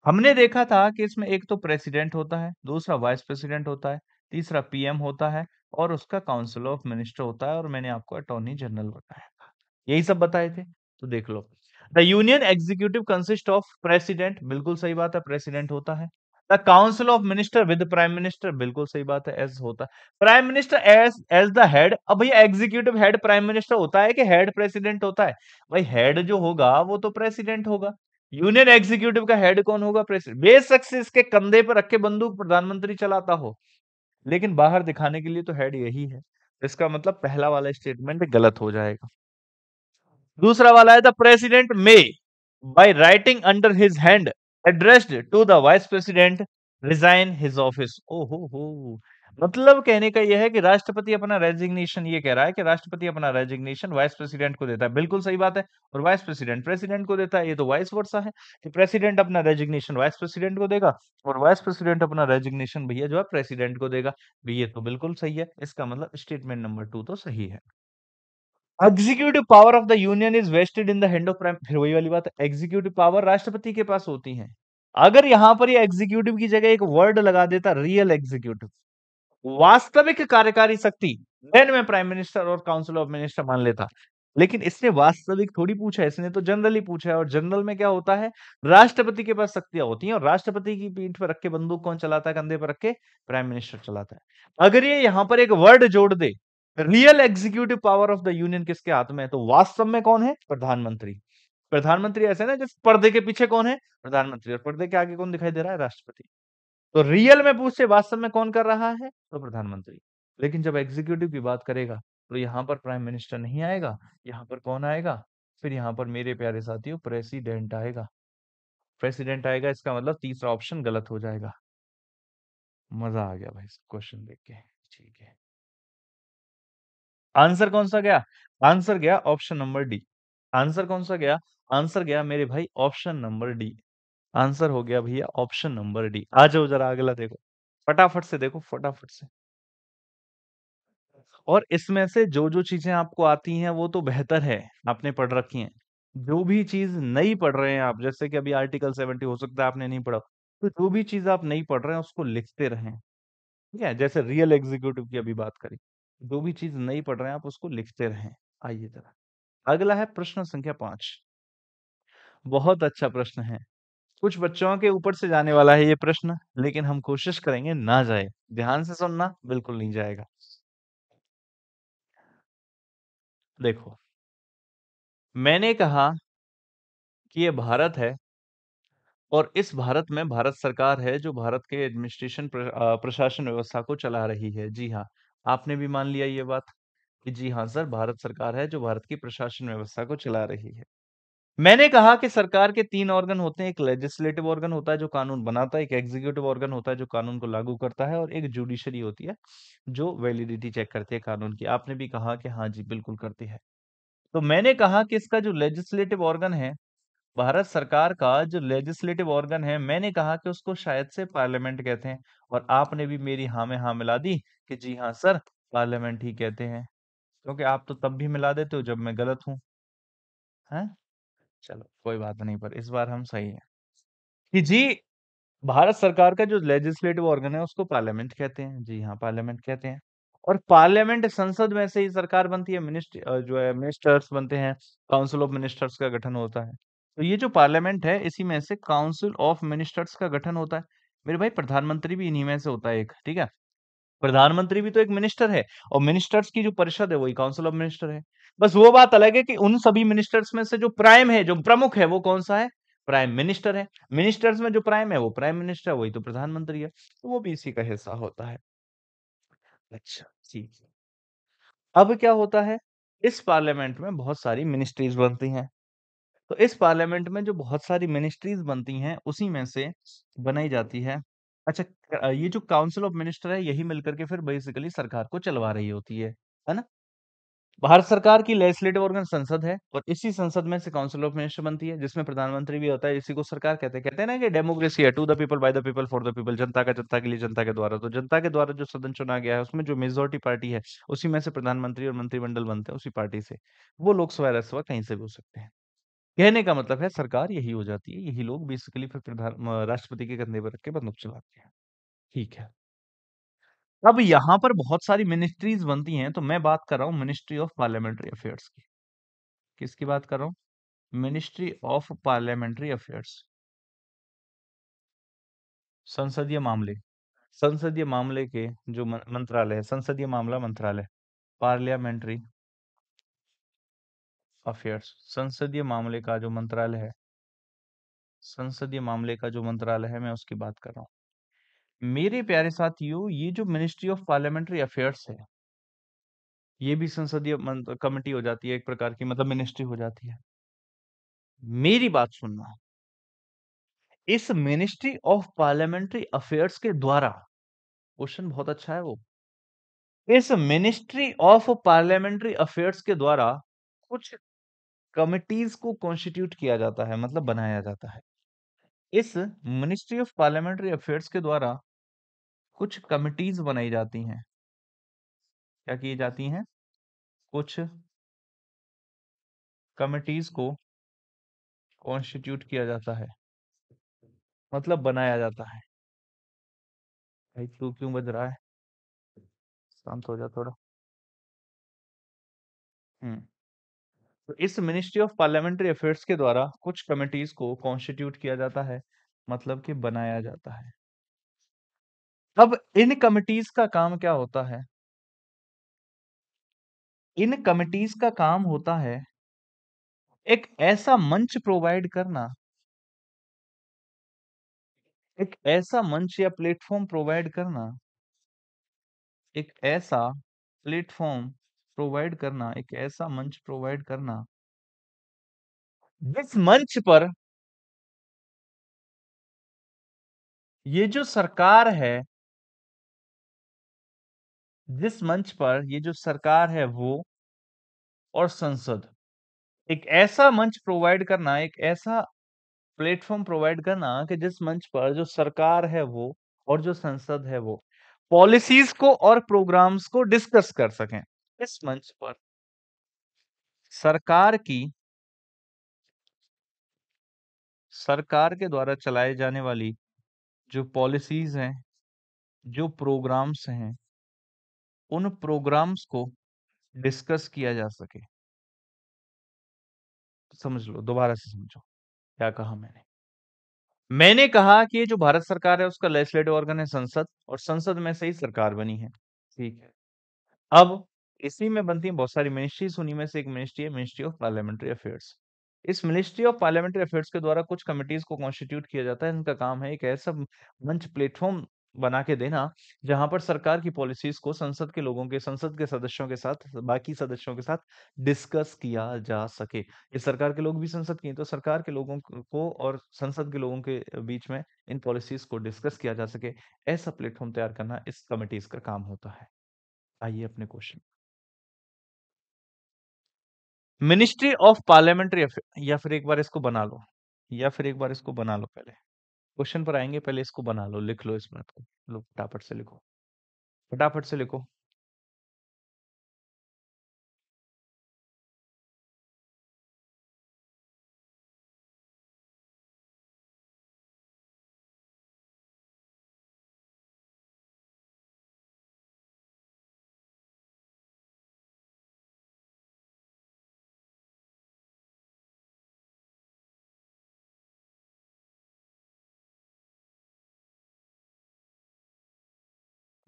हमने देखा था कि इसमें एक तो प्रेसिडेंट होता है, दूसरा वाइस प्रेसिडेंट होता है, तीसरा पीएम होता है, और उसका काउंसिल ऑफ मिनिस्टर होता है, और मैंने आपको अटॉर्नी जनरल बताया था। यही सब बताए थे। तो देख लो, the union executive consist of president, बिल्कुल सही बात है, प्रेसिडेंट होता है। The council of minister with prime minister, बिल्कुल सही बात है, एज होता है। Prime minister as as the head. अब भैया एग्जीक्यूटिव हेड प्राइम मिनिस्टर होता है कि हेड प्रेसिडेंट होता है? भाई हेड जो होगा वो तो प्रेसिडेंट होगा। यूनियन एग्जीक्यूटिव का हेड कौन होगा? प्रेसिडेंट। बेशक से इसके कंधे पर रख के बंदूक प्रधानमंत्री चलाता हो, लेकिन बाहर दिखाने के लिए तो हेड यही है। इसका मतलब पहला वाला स्टेटमेंट गलत हो जाएगा। दूसरा वाला है the president may by writing under his hand addressed to the vice president resign his office. ओ हो, मतलब कहने का यह है कि राष्ट्रपति अपना रेजिग्नेशन, ये कह रहा है कि राष्ट्रपति अपना रेजिग्नेशन वाइस प्रेसिडेंट को देता है, बिल्कुल सही बात है। और वाइस प्रेसिडेंट प्रेसिडेंट को देता है, ये तो वाइस वर्सा है कि प्रेसिडेंट अपना रेजिग्नेशन वाइस प्रेसिडेंट को देगा, और वाइस प्रेसिडेंट अपना रेजिग्नेशन भैया जो है प्रेसिडेंट को देगा। भैया तो बिल्कुल सही है, इसका मतलब स्टेटमेंट नंबर 2 तो सही है। Executive power of the union is vested in the hand of prime, फिर वही वाली बात है, एग्जीक्यूटिव पावर राष्ट्रपति के पास होती है। अगर यहां पर ये एग्जीक्यूटिव की जगह एक वर्ड लगा देता, रियल एग्जीक्यूटिव, वास्तविक कार्यकारी शक्ति, देन में प्राइम मिनिस्टर और काउंसिल ऑफ मिनिस्टर मान लेता। लेकिन इसने वास्तविक थोड़ी पूछा है, इसने तो जनरली पूछा है, और जनरल में क्या होता है? राष्ट्रपति के पास शक्तियां होती हैं, और राष्ट्रपति की पीठ पर रख के बंदूक कौन चलाता है? कंधे पर रख के प्राइम मिनिस्टर चलाता है। अगर ये यहां पर एक वर्ड जोड़ दे, real executive power of the union किसके हाथ में है, तो वास्तव में कौन है? प्रधानमंत्री। प्रधानमंत्री ऐसे ना, जिस पर्दे के पीछे कौन है? प्रधानमंत्री, और पर्दे के आगे कौन दिखाई दे रहा है? राष्ट्रपति। तो रियल में पूछे वास्तव में कौन कर रहा है? तो प्रधानमंत्री। लेकिन जब एग्जीक्यूटिव की बात करेगा, तो यहाँ पर प्राइम मिनिस्टर नहीं आएगा, यहाँ पर कौन आएगा? फिर यहाँ पर मेरे प्यारे साथियों प्रेसिडेंट आएगा। प्रेसिडेंट आएगा, इसका मतलब तीसरा ऑप्शन गलत हो जाएगा। मजा आ गया भाई क्वेश्चन देख के। ठीक है, आंसर कौन सा गया? आंसर गया ऑप्शन नंबर डी। आंसर कौन सा गया? आंसर गया मेरे भाई ऑप्शन नंबर डी। आंसर हो गया भैया ऑप्शन नंबर डी। आ जाओ जरा अगला देखो, फटाफट से देखो, फटाफट से। और इसमें से जो-जो चीज़ें आपको आती हैं वो तो बेहतर है, आपने पढ़ रखी हैं। जो भी चीज़ नहीं पढ़ रहे हैं आप, जैसे कि अभी आर्टिकल 70 हो सकता है आपने नहीं पढ़ा, तो जो भी चीज़ आप नहीं पढ़ रहे हैं उसको लिखते रहें, ठीक है? जैसे रियल एग्ज़ीक्यूटिव की अभी बात करी, जो भी चीज़ नहीं पढ़ रहे हैं आप उसको लिखते रहें। आइए ज़रा, अगला है प्रश्न संख्या 5। बहुत अच्छा प्रश्न है। कुछ बच्चों के ऊपर से जाने वाला है ये प्रश्न, लेकिन हम कोशिश करेंगे ना जाए। ध्यान से सुनना, बिल्कुल नहीं जाएगा। देखो, मैंने कहा कि ये भारत है, और इस भारत में भारत सरकार है जो भारत के एडमिनिस्ट्रेशन प्रशासन व्यवस्था को चला रही है। जी हाँ, आपने भी मान लिया ये बात कि जी हाँ सर, भारत सरकार है जो भारत की प्रशासन व्यवस्था को चला रही है। मैंने कहा कि सरकार के 3 ऑर्गन होते हैं, एक लेजिस्लेटिव ऑर्गन होता है जो कानून बनाता है, एक एग्जीक्यूटिव ऑर्गन होता है जो कानून को लागू करता है, और एक जुडिशरी होती है जो वैलिडिटी चेक करती है कानून की। आपने भी कहा कि हाँ जी, बिल्कुल करती है। तो मैंने कहा कि इसका जो लेजिस्लेटिव ऑर्गन है, भारत सरकार का जो लेजिस्लेटिव ऑर्गन है, मैंने कहा कि उसको शायद से पार्लियामेंट कहते हैं, और आपने भी मेरी हाँ में हाँ मिला दी कि जी हाँ सर, पार्लियामेंट ही कहते हैं, क्योंकि आप तो तब भी मिला देते हो जब मैं गलत हूँ, हैं? चलो कोई बात नहीं, पर इस बार हम सही हैं कि जी भारत सरकार का जो लेजिस्लेटिव ऑर्गन है उसको पार्लियामेंट कहते हैं। जी हाँ, पार्लियामेंट कहते हैं। और पार्लियामेंट संसद में से ही सरकार बनती है, जो है मिनिस्टर्स बनते हैं, काउंसिल ऑफ मिनिस्टर्स का गठन होता है। तो ये जो पार्लियामेंट है इसी में से काउंसिल ऑफ मिनिस्टर्स का गठन होता है। मेरे भाई प्रधानमंत्री भी इन्हीं में से होता है एक, ठीक है? प्रधानमंत्री भी तो एक मिनिस्टर है और मिनिस्टर्स की जो परिषद है वही काउंसिल ऑफ मिनिस्टर है। बस वो बात अलग है कि उन सभी मिनिस्टर्स में से जो प्राइम है, जो प्रमुख है, वो कौन सा है? प्राइम मिनिस्टर है। मिनिस्टर्स में जो प्राइम है वो प्राइम मिनिस्टर है, वही तो प्रधानमंत्री है। तो वो भी इसी का हिस्सा होता है। अच्छा, जी। अब क्या होता है? इस पार्लियामेंट में बहुत सारी मिनिस्ट्रीज बनती हैं। तो इस पार्लियामेंट में जो बहुत सारी मिनिस्ट्रीज बनती हैं, उसी में से बनाई जाती है। अच्छा, ये जो काउंसिल ऑफ मिनिस्टर है, यही मिलकर के फिर बेसिकली सरकार को चलवा रही होती है ना? भारत सरकार की लेजिस्लेटिव ऑर्गन संसद है और इसी संसद में से काउंसिल ऑफ मिनिस्टर बनती है, जिसमें प्रधानमंत्री भी होता है। इसी को सरकार कहते हैं। कहते हैं ना कि डेमोक्रेसी है, to the people, by the people, for the people, जनता का जनता के लिए, जनता के द्वारा। तो जनता के द्वारा जो सदन चुना गया है, उसमें जो मेजोरिटी पार्टी है, उसी में से प्रधानमंत्री और मंत्रिमंडल बनते हैं, उसी पार्टी से। वो लोकसभा, राज्यसभा कहीं से भी हो सकते हैं। कहने का मतलब है सरकार यही हो जाती है, यही लोग बेसिकली फिर राष्ट्रपति के कंधे पर रख के बंदूक चलाते हैं। ठीक है। अब यहाँ पर बहुत सारी मिनिस्ट्रीज बनती हैं, तो मैं बात कर रहा हूँ मिनिस्ट्री ऑफ पार्लियामेंट्री अफेयर्स की। किसकी बात कर रहा हूँ? Ministry of parliamentary affairs. संसदीय मामले। संसदीय मामले के जो मंत्रालय है, संसदीय मामला मंत्रालय, पार्लियामेंट्री अफेयर्स, संसदीय मामले का जो मंत्रालय है, संसदीय मामले का जो मंत्रालय है, मैं उसकी बात कर रहा हूँ। मेरे प्यारे साथियों, ये जो मिनिस्ट्री ऑफ पार्लियामेंट्री अफेयर्स है, ये भी संसदीय कमेटी हो जाती है, एक प्रकार की, मतलब मिनिस्ट्री हो जाती है। मेरी बात सुनना। इस मिनिस्ट्री ऑफ पार्लियामेंट्री अफेयर्स के द्वारा, क्वेश्चन बहुत अच्छा है वो, इस मिनिस्ट्री ऑफ पार्लियामेंट्री अफेयर्स के द्वारा कुछ कमिटीज को कॉन्स्टिट्यूट किया जाता है, मतलब बनाया जाता है। इस मिनिस्ट्री ऑफ पार्लियामेंट्री अफेयर्स के द्वारा कुछ कमिटीज बनाई जाती हैं। क्या की जाती हैं? कुछ कमिटीज को कॉन्स्टिट्यूट किया जाता है, मतलब बनाया जाता है। भाई तू क्यों बज रहा है? शांत हो जा थोड़ा। हम्म। तो इस मिनिस्ट्री ऑफ पार्लियामेंट्री अफेयर्स के द्वारा कुछ कमिटीज को कॉन्स्टिट्यूट किया जाता है, मतलब कि बनाया जाता है। अब इन कमिटीज का काम क्या होता है? इन कमिटीज का काम होता है एक ऐसा मंच प्रोवाइड करना, एक ऐसा मंच या प्लेटफॉर्म प्रोवाइड करना, एक ऐसा प्लेटफॉर्म प्रोवाइड करना, एक ऐसा मंच प्रोवाइड करना, जिस मंच पर ये जो सरकार है, जिस मंच पर ये जो सरकार है वो और संसद, एक ऐसा मंच प्रोवाइड करना, एक ऐसा प्लेटफॉर्म प्रोवाइड करना कि जिस मंच पर जो सरकार है वो और जो संसद है वो पॉलिसीज को और प्रोग्राम्स को डिस्कस कर सकें। इस मंच पर सरकार की, सरकार के द्वारा चलाए जाने वाली जो पॉलिसीज हैं, जो प्रोग्राम्स हैं, उन प्रोग्राम्स को डिस्कस किया जा सके। समझ लो, दोबारा से समझो क्या कहा मैंने। मैंने कहा कि ये जो भारत सरकार है उसका लेजिस्लेटिव ऑर्गन है संसद, और संसद में से ही सरकार बनी है। ठीक है। अब इसी में बनती हैं बहुत सारी मिनिस्ट्रीज, उन्हीं में से एक मिनिस्ट्री है मिनिस्ट्री ऑफ पार्लियामेंट्री अफेयर्स। इस मिनिस्ट्री ऑफ पार्लियामेंट्री अफेयर्स के द्वारा कुछ कमिटीज को कॉन्स्टिट्यूट किया जाता है। इनका काम है एक ऐसा मंच, प्लेटफॉर्म बना के देना, जहां पर सरकार की पॉलिसीज को संसद के लोगों के, संसद के सदस्यों के साथ, बाकी सदस्यों के साथ डिस्कस किया जा सके। ये सरकार के लोग भी संसद की हैं, तो सरकार के लोगों को और संसद के लोगों के बीच में इन पॉलिसीज को डिस्कस किया जा सके, ऐसा प्लेटफॉर्म तैयार करना इस कमिटीज का काम होता है। आइए अपने question. Ministry of parliamentary affair, या फिर एक बार इसको बना लो, या फिर एक बार इसको बना लो, पहले क्वेश्चन पर आएंगे, पहले इसको बना लो, लिख लो इस मैथ को। लो फटाफट से लिखो, फटाफट से लिखो।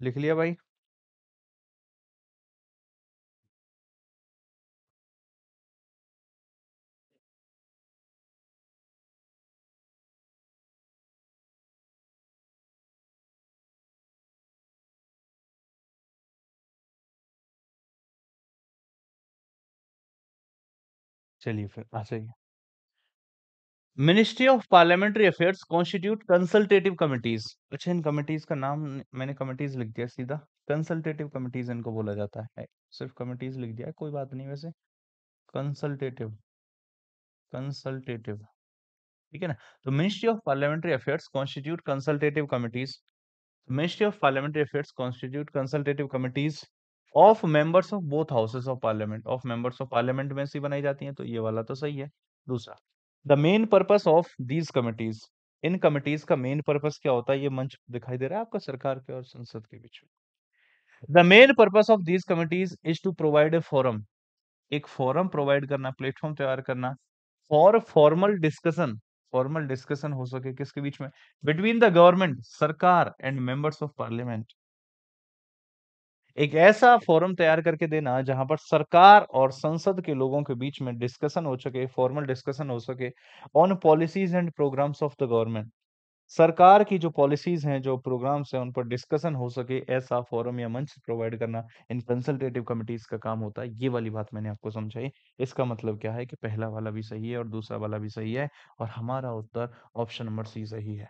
लिख लिया भाई? चलिए फिर आ जाइए। Ministry of parliamentary affairs constitute consultative committees. अच्छा, इन कमिटीज का नाम मैंने कमिटीज लिख दिया सीधा। कंसल्टेटिव कमिटीज इनको बोला जाता है। सिर्फ कमिटीज लिख दिया है, कोई बात नहीं वैसे। कंसल्टेटिव, कंसल्टेटिव, ठीक है ना? तो ministry of parliamentary affairs constitute consultative committees. Ministry of parliamentary affairs constitute consultative committees of members of both houses of parliament. Of members of parliament में से बनाई जाती हैं, तो ये वाला तो सही है। दूसरा, the main purpose of these committees. In committees का मेन पर्पस क्या होता है? ये मंच दिखाई दे रहा है आपका सरकार के और संसद के बीच में। The main purpose of these committees is to provide a forum. एक फोरम प्रोवाइड करना, प्लेटफॉर्म तैयार करना for formal discussion. Formal discussion हो सके किसके बीच में? बिटवीन द गवर्नमेंट, सरकार एंड मेंबर्स ऑफ पार्लियामेंट। एक ऐसा फोरम तैयार करके देना जहां पर सरकार और संसद के लोगों के बीच में डिस्कशन हो सके, फॉर्मल डिस्कशन हो सके on policies and programmes of the government. सरकार की जो पॉलिसीज हैं, जो प्रोग्राम्स हैं, उन पर डिस्कशन हो सके, ऐसा फोरम या मंच प्रोवाइड करना इन कंसल्टेटिव कमिटीज का काम होता है। ये वाली बात मैंने आपको समझाई। इसका मतलब क्या है कि पहला वाला भी सही है और दूसरा वाला भी सही है, और हमारा उत्तर ऑप्शन नंबर सी सही है।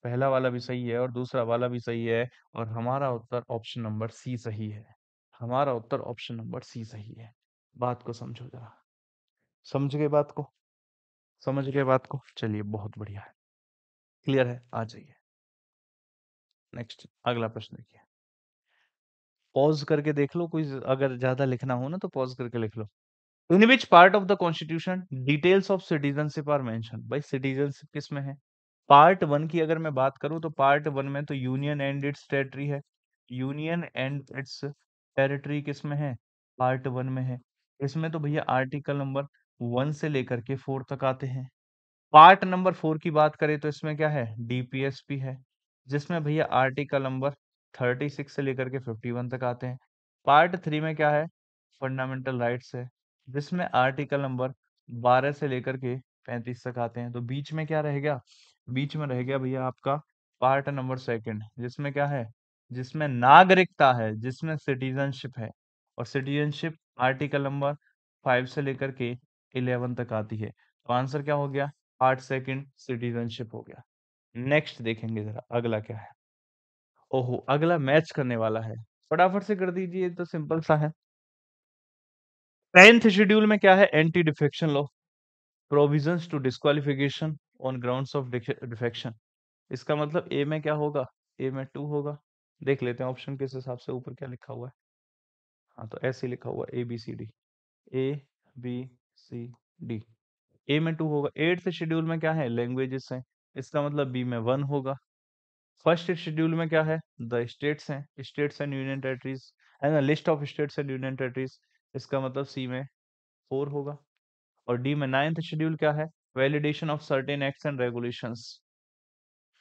पहला वाला भी सही है और दूसरा वाला भी सही है, और हमारा उत्तर ऑप्शन नंबर सी सही है। हमारा उत्तर ऑप्शन नंबर सी सही है। बात को समझो जरा। समझ गए बात को? समझ गए बात को? चलिए, बहुत बढ़िया है। क्लियर है? आ जाइए नेक्स्ट, अगला प्रश्न देखिए। पॉज करके देख लो, कोई अगर ज्यादा लिखना हो ना तो पॉज करके लिख लो। In which part of the constitution details of citizenship are mention. भाई सिटीजनशिप किस में है? पार्ट वन की अगर मैं बात करूं तो पार्ट वन में तो यूनियन एंड इट्स टेरिटरी है। यूनियन एंड इट्स टेरिटरी किस में है? पार्ट वन में है। इसमें तो भैया आर्टिकल नंबर 1 से लेकर के 4 तक आते हैं। पार्ट नंबर 4 की बात करें तो इसमें क्या है? डीपीएसपी है, जिसमें भैया आर्टिकल नंबर 36 से लेकर के 51 तक आते हैं। पार्ट 3 में क्या है? फंडामेंटल राइट्स है, जिसमें आर्टिकल नंबर 12 से लेकर के 35 तक आते हैं। तो बीच में क्या रहेगा? बीच में रह गया भैया आपका पार्ट नंबर सेकंड, जिसमें क्या है? जिसमें नागरिकता है, जिसमें सिटीजनशिप है। और सिटीजनशिप आर्टिकल नंबर 5 से लेकर के 11 तक आती है। तो आंसर क्या हो गया? पार्ट सेकंड सिटीजनशिप हो गया। नेक्स्ट देखेंगे जरा अगला क्या है। ओहो, अगला मैच करने वाला है। फटाफट से कर दीजिए, ये तो सिंपल सा है। 10th शेड्यूल में क्या है? Anti defection law, provisions to disqualification on grounds of defection. इसका मतलब ए में क्या होगा? ए में 2 होगा। देख लेते हैं ऑप्शन किस हिसाब से, ऊपर क्या लिखा हुआ है। हाँ, तो ऐसे लिखा हुआ A B C D. A B C D. A में 2 होगा। 8th शेड्यूल में क्या है? लैंग्वेजेस है। इसका मतलब बी में 1 होगा। फर्स्ट शेड्यूल में क्या है? द स्टेट्स हैं, स्टेट्स एंड यूनियन टेरिटरीज है ना, list of states and union territories. इसका मतलब सी में 4 होगा। और डी में 9th शेड्यूल क्या है? Validation of certain acts and regulations.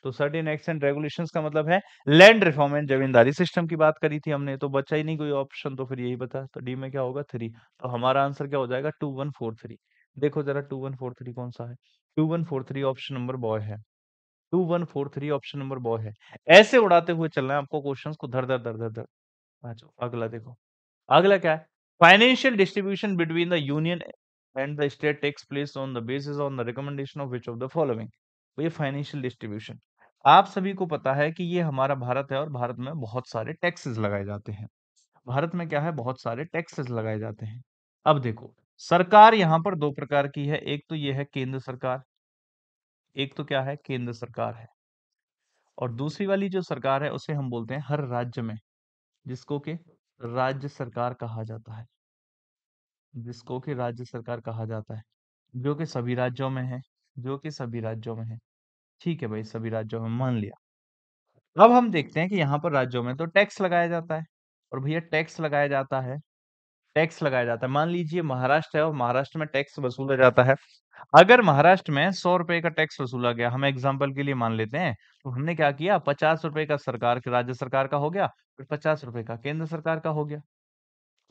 तो सर्टेन एक्ट्स एंड रेगुलेशंस का मतलब है land reform and zamindari system की बात करी थी हमने, तो बचा ही नहीं कोई ऑप्शन, तो फिर यही बता। तो डी में क्या होगा? 3। तो हमारा आंसर क्या हो जाएगा? 2143। देखो जरा 2143 कौन सा है? 2143 ऑप्शन नंबर बॉय है। 2143 ऑप्शन नंबर बॉय है। ऐसे उड़ाते हुए चलना है आपको क्वेश्चंस को, धर धर धर धर धर। आ जाओ, अगला देखो। अगला क्या है? Financial distribution between the union and the state tax place on the basis on the recommendation of which of the following. तो ये फाइनेंशियल डिस्ट्रीब्यूशन, आप सभी को पता है कि ये हमारा भारत है और भारत में बहुत सारे टैक्सेस लगाए जाते हैं। भारत में क्या है? बहुत सारे टैक्सेस लगाए जाते हैं। अब देखो, सरकार यहाँ पर दो प्रकार की है। एक तो ये है केंद्र सरकार, एक तो क्या है? केंद्र सरकार है। और दूसरी वाली जो सरकार है उसे हम बोलते हैं हर राज्य में, जिसको कि राज्य सरकार कहा जाता है, जिसको कि राज्य सरकार कहा जाता है, जो कि सभी राज्यों में है, जो कि सभी राज्यों में है। ठीक है भाई, सभी राज्यों में मान लिया। अब हम देखते हैं कि यहाँ पर राज्यों में तो टैक्स लगाया जाता है, और भैया टैक्स लगाया जाता है, टैक्स लगाया जाता है। मान लीजिए महाराष्ट्र है और महाराष्ट्र में टैक्स वसूला जाता है। अगर महाराष्ट्र में 100 रुपए का टैक्स वसूला गया, हम एग्जांपल के लिए मान लेते हैं, तो हमने क्या किया, 50 रुपए का सरकार के राज्य सरकार का हो गया, फिर 50 रुपए का केंद्र सरकार का हो गया।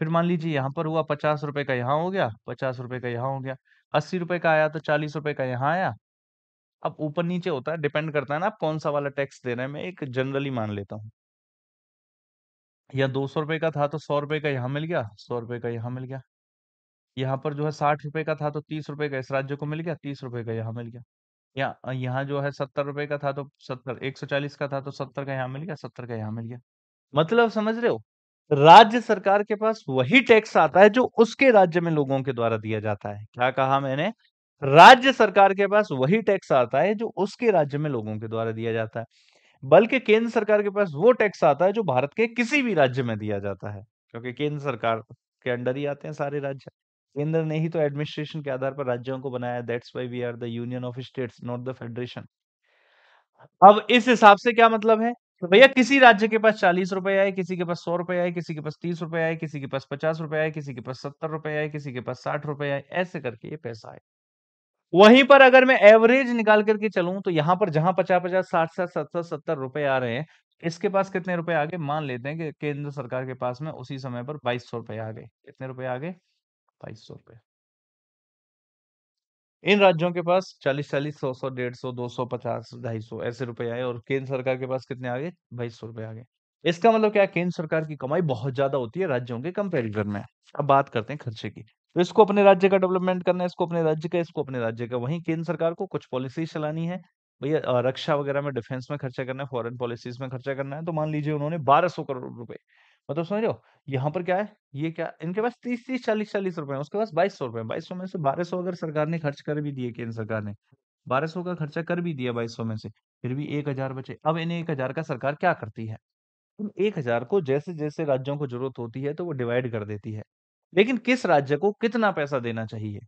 फिर मान लीजिए यहाँ पर हुआ 50 रुपए का यहाँ हो गया, 50 रुपए का यहाँ हो गया, 80 रुपए का आया तो 40 रुपए का यहाँ आया। अब ऊपर नीचे होता है, डिपेंड करता है ना आप कौन सा वाला टैक्स दे रहे हैं। मैं एक जनरली मान लेता हूँ, या 200 रुपए का था तो 100 रुपए का यहाँ मिल गया, 100 रुपए का यहाँ मिल गया। यहाँ पर जो है 60 रुपए का था तो 30 रुपए का इस राज्य को मिल गया, 30 रुपए का यहाँ मिल गया। या यहाँ जो है 70 रुपए का था तो 70, 140 का था तो 70 का यहाँ मिल गया, 70 का यहाँ मिल गया। मतलब समझ रहे हो? राज्य सरकार के पास वही टैक्स आता है जो उसके राज्य में लोगों के द्वारा दिया जाता है। क्या कहा मैंने? राज्य सरकार के पास वही टैक्स आता है जो उसके राज्य में लोगों के द्वारा दिया जाता है। बल्कि केंद्र सरकार के पास वो टैक्स आता है जो भारत के किसी भी राज्य में दिया जाता है, क्योंकि केंद्र सरकार के अंडर ही आते हैं सारे राज्य। केंद्र ने ही तो एडमिनिस्ट्रेशन के आधार पर राज्यों को बनाया। That's why we are the union of states, not the federation. अब इस हिसाब से क्या मतलब है? तो भैया किसी राज्य के पास 40 रुपए आए, किसी के पास 100 रुपए आए, किसी के पास 30 रुपए आए, किसी के पास 50 रुपए आए, किसी के पास 70 रुपए आए, किसी के पास 60 रुपए आए, ऐसे करके ये पैसा आए। वहीं पर अगर मैं एवरेज निकाल करके चलूं तो यहाँ पर जहां 50-50, 60-60, 70-70 रुपए आ रहे हैं, इसके पास कितने रुपए आ गए? मान लेते हैं कि केंद्र सरकार के पास में उसी समय पर 2200 रुपए आ गए। कितने रुपए आ गए? 2200 रुपए। इन राज्यों के पास 40-40, 100-100, 150, 200, 50, 250 ऐसे रुपए आए, और केंद्र सरकार के पास कितने आ गए? 2200 रुपए आ गए। इसका मतलब क्या है? केंद्र सरकार की कमाई बहुत ज्यादा होती है राज्यों के कंपैरिजन में। अब बात करते हैं खर्चे की। तो इसको अपने राज्य का डेवलपमेंट करना है, इसको अपने राज्य का, इसको अपने राज्य का। वहीं केंद्र सरकार को कुछ पॉलिसी चलानी है भैया, रक्षा वगैरह में, डिफेंस में खर्चा करना है, फॉरेन पॉलिसीज में खर्चा करना है। तो मान लीजिए उन्होंने 1200 करोड़ रुपए, मतलब समझ रहे हो? यहाँ पर क्या है, ये क्या, इनके पास 30-30, 40-40 रुपए है, उसके पास 2200 रुपए है। 2200 में से 1200 अगर सरकार ने खर्च कर भी दिए, केंद्र सरकार ने 1200 का खर्चा कर भी दिया 2200 में से, फिर भी 1000 बचे। अब इन 1000 का सरकार क्या करती है? उन 1000 को जैसे जैसे राज्यों को जरूरत होती है तो वो डिवाइड कर देती है। लेकिन किस राज्य को कितना पैसा देना चाहिए,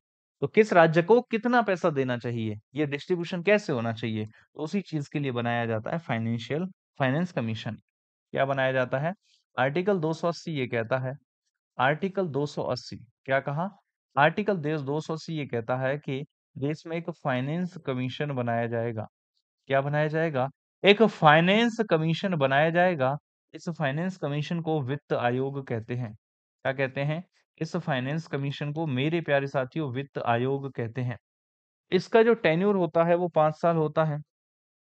तो किस राज्य को कितना पैसा देना चाहिए, ये डिस्ट्रीब्यूशन कैसे होना चाहिए, तो उसी चीज के लिए बनाया जाता है फाइनेंशियल फाइनेंस कमीशन। क्या बनाया जाता है? आर्टिकल 280 ये कहता है, आर्टिकल 280 क्या कहा? आर्टिकल देश 280 ये कहता है कि देश में एक फाइनेंस कमीशन बनाया जाएगा। क्या बनाया जाएगा? एक फाइनेंस कमीशन बनाया जाएगा। इस फाइनेंस कमीशन को वित्त आयोग कहते हैं। क्या कहते हैं? इस फाइनेंस कमीशन को मेरे प्यारे साथियों वित्त आयोग कहते हैं। इसका जो टेन्यूर होता है वो 5 साल होता है।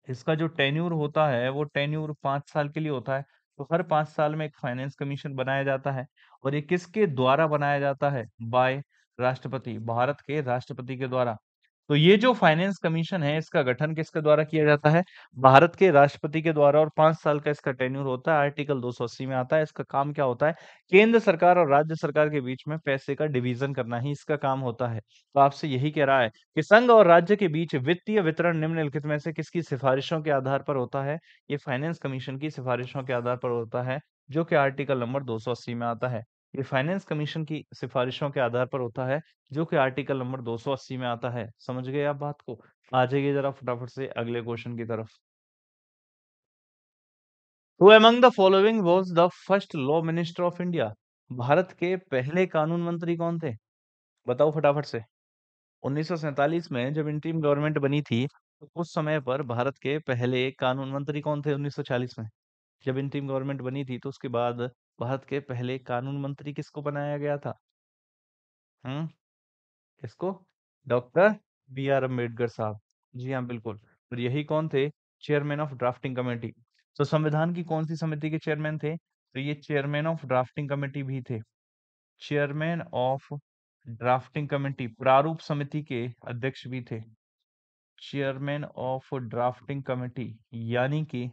इसका जो टेन्यूर होता है वो टेन्यूर 5 साल के लिए होता है। तो हर 5 साल में एक फाइनेंस कमीशन बनाया जाता है। और ये किसके द्वारा बनाया जाता है? बाय राष्ट्रपति, भारत के राष्ट्रपति के द्वारा। तो ये जो फाइनेंस कमीशन है इसका गठन किसके द्वारा किया जाता है? भारत के राष्ट्रपति के द्वारा, और 5 साल का इसका टेन्यूर होता है। आर्टिकल 280 में आता है। इसका काम क्या होता है? केंद्र सरकार और राज्य सरकार के बीच में पैसे का डिवीजन करना ही इसका काम होता है। तो आपसे यही कह रहा है कि संघ और राज्य के बीच वित्तीय वितरण निम्नलिखित में से किसकी सिफारिशों के आधार पर होता है? ये फाइनेंस कमीशन की सिफारिशों के आधार पर होता है, जो कि आर्टिकल नंबर 280 में आता है। ये फाइनेंस कमीशन की सिफारिशों के आधार पर होता है, जो कि आर्टिकल नंबर 280 में आता है। समझ गए आप बात को? आ जाइए जरा फटाफट से अगले क्वेश्चन की तरफ। Who among the following was the first law minister of India? Bharat के पहले कानून मंत्री कौन थे? बताओ फटाफट से। 1947 में जब इंटरिम गवर्नमेंट बनी थी, तो उस समय पर भारत के पहले कानून मंत्री कौन थे? 1940 में जब इंटरिम गवर्नमेंट बनी थी, तो उसके बाद भारत के पहले कानून मंत्री किसको बनाया गया था? हम्म, किसको? डॉक्टर बी आर अम्बेडकर साहब। जी हाँ, बिल्कुल। और यही कौन थे? Chairman of drafting committee. तो संविधान की कौन सी समिति के चेयरमैन थे? तो ये चेयरमैन ऑफ ड्राफ्टिंग कमेटी भी थे। चेयरमैन ऑफ ड्राफ्टिंग कमेटी, प्रारूप समिति के अध्यक्ष भी थे। चेयरमैन ऑफ ड्राफ्टिंग कमेटी यानी कि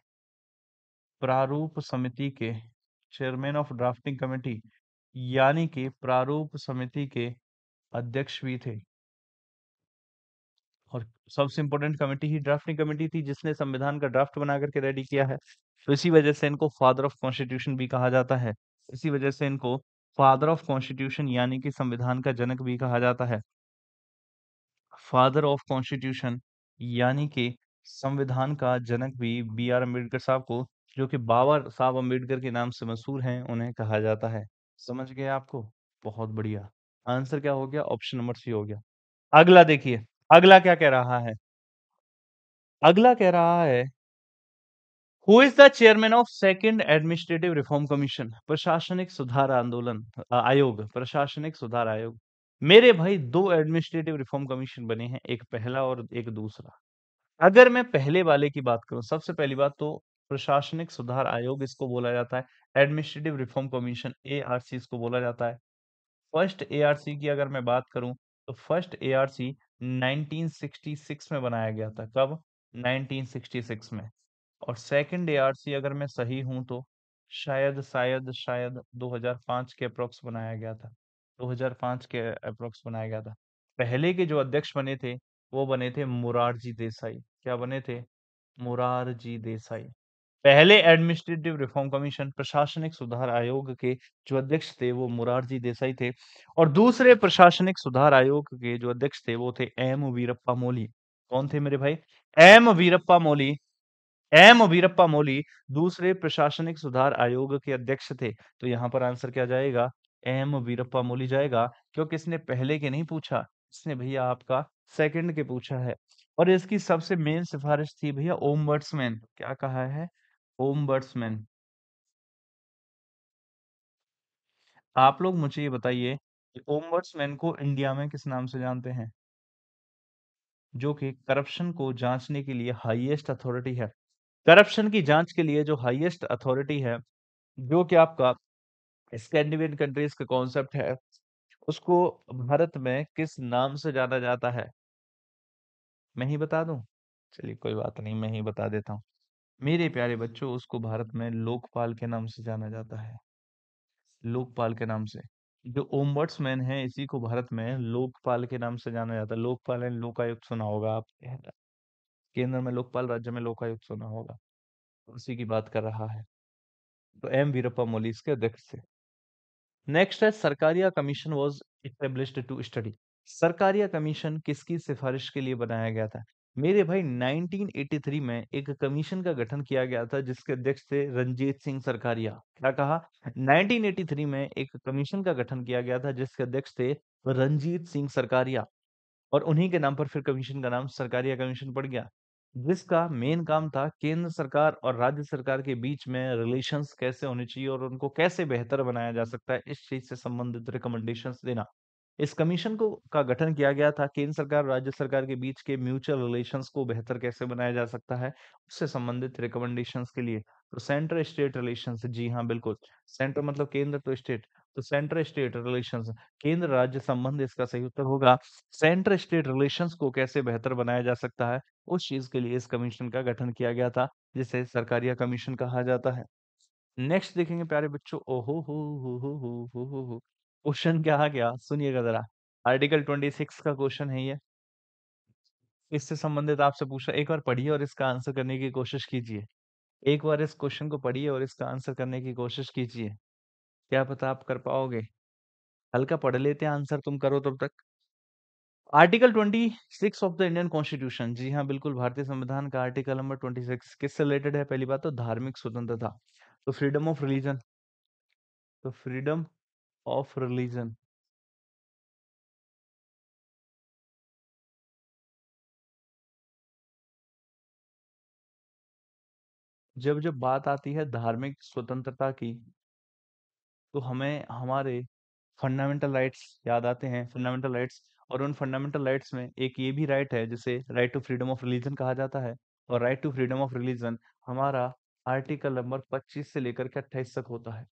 प्रारूप समिति के, चेयरमैन ऑफ ड्राफ्टिंग कमेटी यानी कि प्रारूप समिति के अध्यक्ष भी थे। और सबसे इंपॉर्टेंट कमेटी ही ड्राफ्टिंग कमेटी थी, जिसने संविधान का ड्राफ्ट बना करके रेडी किया है। तो इसी वजह से इनको फादर ऑफ कॉन्स्टिट्यूशन भी कहा जाता है। इसी वजह से इनको फादर ऑफ कॉन्स्टिट्यूशन यानी कि संविधान का जनक भी कहा जाता है। फादर ऑफ कॉन्स्टिट्यूशन यानी कि संविधान का जनक भी बी आर अम्बेडकर साहब को, जो कि बाबा साहब अम्बेडकर के नाम से मशहूर हैं, उन्हें कहा जाता है। समझ गए आपको? बहुत बढ़िया। आंसर क्या हो गया? ऑप्शन नंबर सी हो गया। अगला देखिए, अगला क्या कह रहा है? अगला कह रहा है, who is the chairman of second administrative reform commission? प्रशासनिक सुधार आंदोलन आयोग, प्रशासनिक सुधार आयोग। मेरे भाई दो एडमिनिस्ट्रेटिव रिफॉर्म कमीशन बने हैं, एक पहला और एक दूसरा। अगर मैं पहले वाले की बात करूं, सबसे पहली बात तो प्रशासनिक सुधार आयोग इसको बोला जाता है, एडमिनिस्ट्रेटिव रिफॉर्म कमीशन एआरसी इसको बोला जाता है। फर्स्ट एआरसी की अगर मैं बात करूं, तो फर्स्ट एआरसी 1966 में बनाया गया था। कब? 1966 में। और सेकंड एआरसी अगर मैं सही हूं तो शायद 2005 के अप्रोक्स बनाया गया था। 2005 के अप्रोक्स बनाया गया था। पहले के जो अध्यक्ष बने थे वो बने थे मुरारजी देसाई। क्या बने थे? मुरारजी देसाई। पहले एडमिनिस्ट्रेटिव रिफॉर्म कमीशन प्रशासनिक सुधार आयोग के जो अध्यक्ष थे वो मुरारजी देसाई थे। और दूसरे प्रशासनिक सुधार आयोग के जो अध्यक्ष थे वो थे एम वीरप्पा मोली। कौन थे मेरे भाई? एम वीरप्पा मोली। एम वीरप्पा मोली दूसरे प्रशासनिक सुधार आयोग के अध्यक्ष थे। तो यहाँ पर आंसर क्या जाएगा? एम वीरप्पा मोली जाएगा, क्योंकि इसने पहले के नहीं पूछा, इसने भैया आपका सेकंड के पूछा है। और इसकी सबसे मेन सिफारिश थी भैया ओम्बड्समैन। क्या कहा है? ओम्बड्समैन। आप लोग मुझे ये बताइए कि ओम्बड्समैन को इंडिया में किस नाम से जानते हैं? जो कि करप्शन को जांचने के लिए हाईएस्ट अथॉरिटी है। करप्शन की जांच के लिए जो हाईएस्ट अथॉरिटी है, जो कि आपका स्कैंडिनेवियन कंट्रीज का कॉन्सेप्ट है, उसको भारत में किस नाम से जाना जाता है? मैं ही बता दूं? चलिए कोई बात नहीं, मैं ही बता देता हूँ। मेरे प्यारे बच्चों, उसको भारत में लोकपाल के नाम से जाना जाता है। लोकपाल के नाम से। जो ओम्बड्समैन है इसी को भारत में लोकपाल के नाम से जाना जाता है। लोकपाल एंड लोकायुक्त सुना होगा आप। केंद्र में लोकपाल, राज्य में लोकायुक्त सुना होगा। उसी की बात कर रहा है। तो एम वीरप्पा मोली इसके अध्यक्ष थे। नेक्स्ट है, Sarkaria commission was established to study. Sarkaria commission किसकी सिफारिश के लिए बनाया गया था? मेरे भाई 1983 में एक कमीशन का गठन किया गया था जिसके अध्यक्ष थे रंजीत सिंह सरकारिया। क्या कहा? 1983 में एक कमीशन का गठन किया गया था जिसके अध्यक्ष थे रंजीत सिंह सरकारिया। और उन्हीं के नाम पर फिर कमीशन का नाम सरकारिया कमीशन पड़ गया, जिसका मेन काम था केंद्र सरकार और राज्य सरकार के बीच में रिलेशंस कैसे होने चाहिए और उनको कैसे बेहतर बनाया जा सकता है, इस चीज से संबंधित रिकमेंडेशंस देना। इस कमीशन को का गठन किया गया था केंद्र सरकार और राज्य सरकार के बीच के म्यूचुअल रिलेशंस को बेहतर कैसे बनाया जा सकता है, उससे संबंधित रिकमेंडेशंस के लिए। तो सेंटर स्टेट रिलेशंस, जी हाँ बिल्कुल। सेंटर मतलब केंद्र, तो स्टेट, तो सेंटर स्टेट रिलेशंस, केंद्र राज्य संबंध इसका सही उत्तर होगा। सेंटर स्टेट रिलेशंस को कैसे बेहतर बनाया जा सकता है, उस चीज के लिए इस कमीशन का गठन किया गया था, जिसे सरकारिया कमीशन कहा जाता है। नेक्स्ट देखेंगे प्यारे बच्चों, ओहो हो क्वेश्चन क्या आ गया, सुनिएगा जरा। आर्टिकल 26 का क्वेश्चन है ये। इससे संबंधित आपसे पूछा, एक बार पढ़िए और इसका आंसर करने की कोशिश कीजिए। एक बार इस क्वेश्चन को पढ़िए और इसका आंसर करने की कोशिश कीजिए। क्या पता आप कर पाओगे। हल्का पढ़ लेते हैं, आंसर तुम करो तब तक। Article 26 of the Indian constitution, जी हाँ बिल्कुल, भारतीय संविधान का आर्टिकल नंबर 26 किससे रिलेटेड है? पहली बात तो धार्मिक स्वतंत्रता, तो फ्रीडम ऑफ रिलीजन, तो फ्रीडम ऑफ रिलीजन। जब जब बात आती है धार्मिक स्वतंत्रता की, तो हमें हमारे फंडामेंटल राइट्स याद आते हैं, फंडामेंटल राइट्स। और उन फंडामेंटल राइट्स में एक ये भी राइट है जिसे right to freedom of religion कहा जाता है। और right to freedom of religion हमारा आर्टिकल नंबर 25 से लेकर के 28 तक होता है।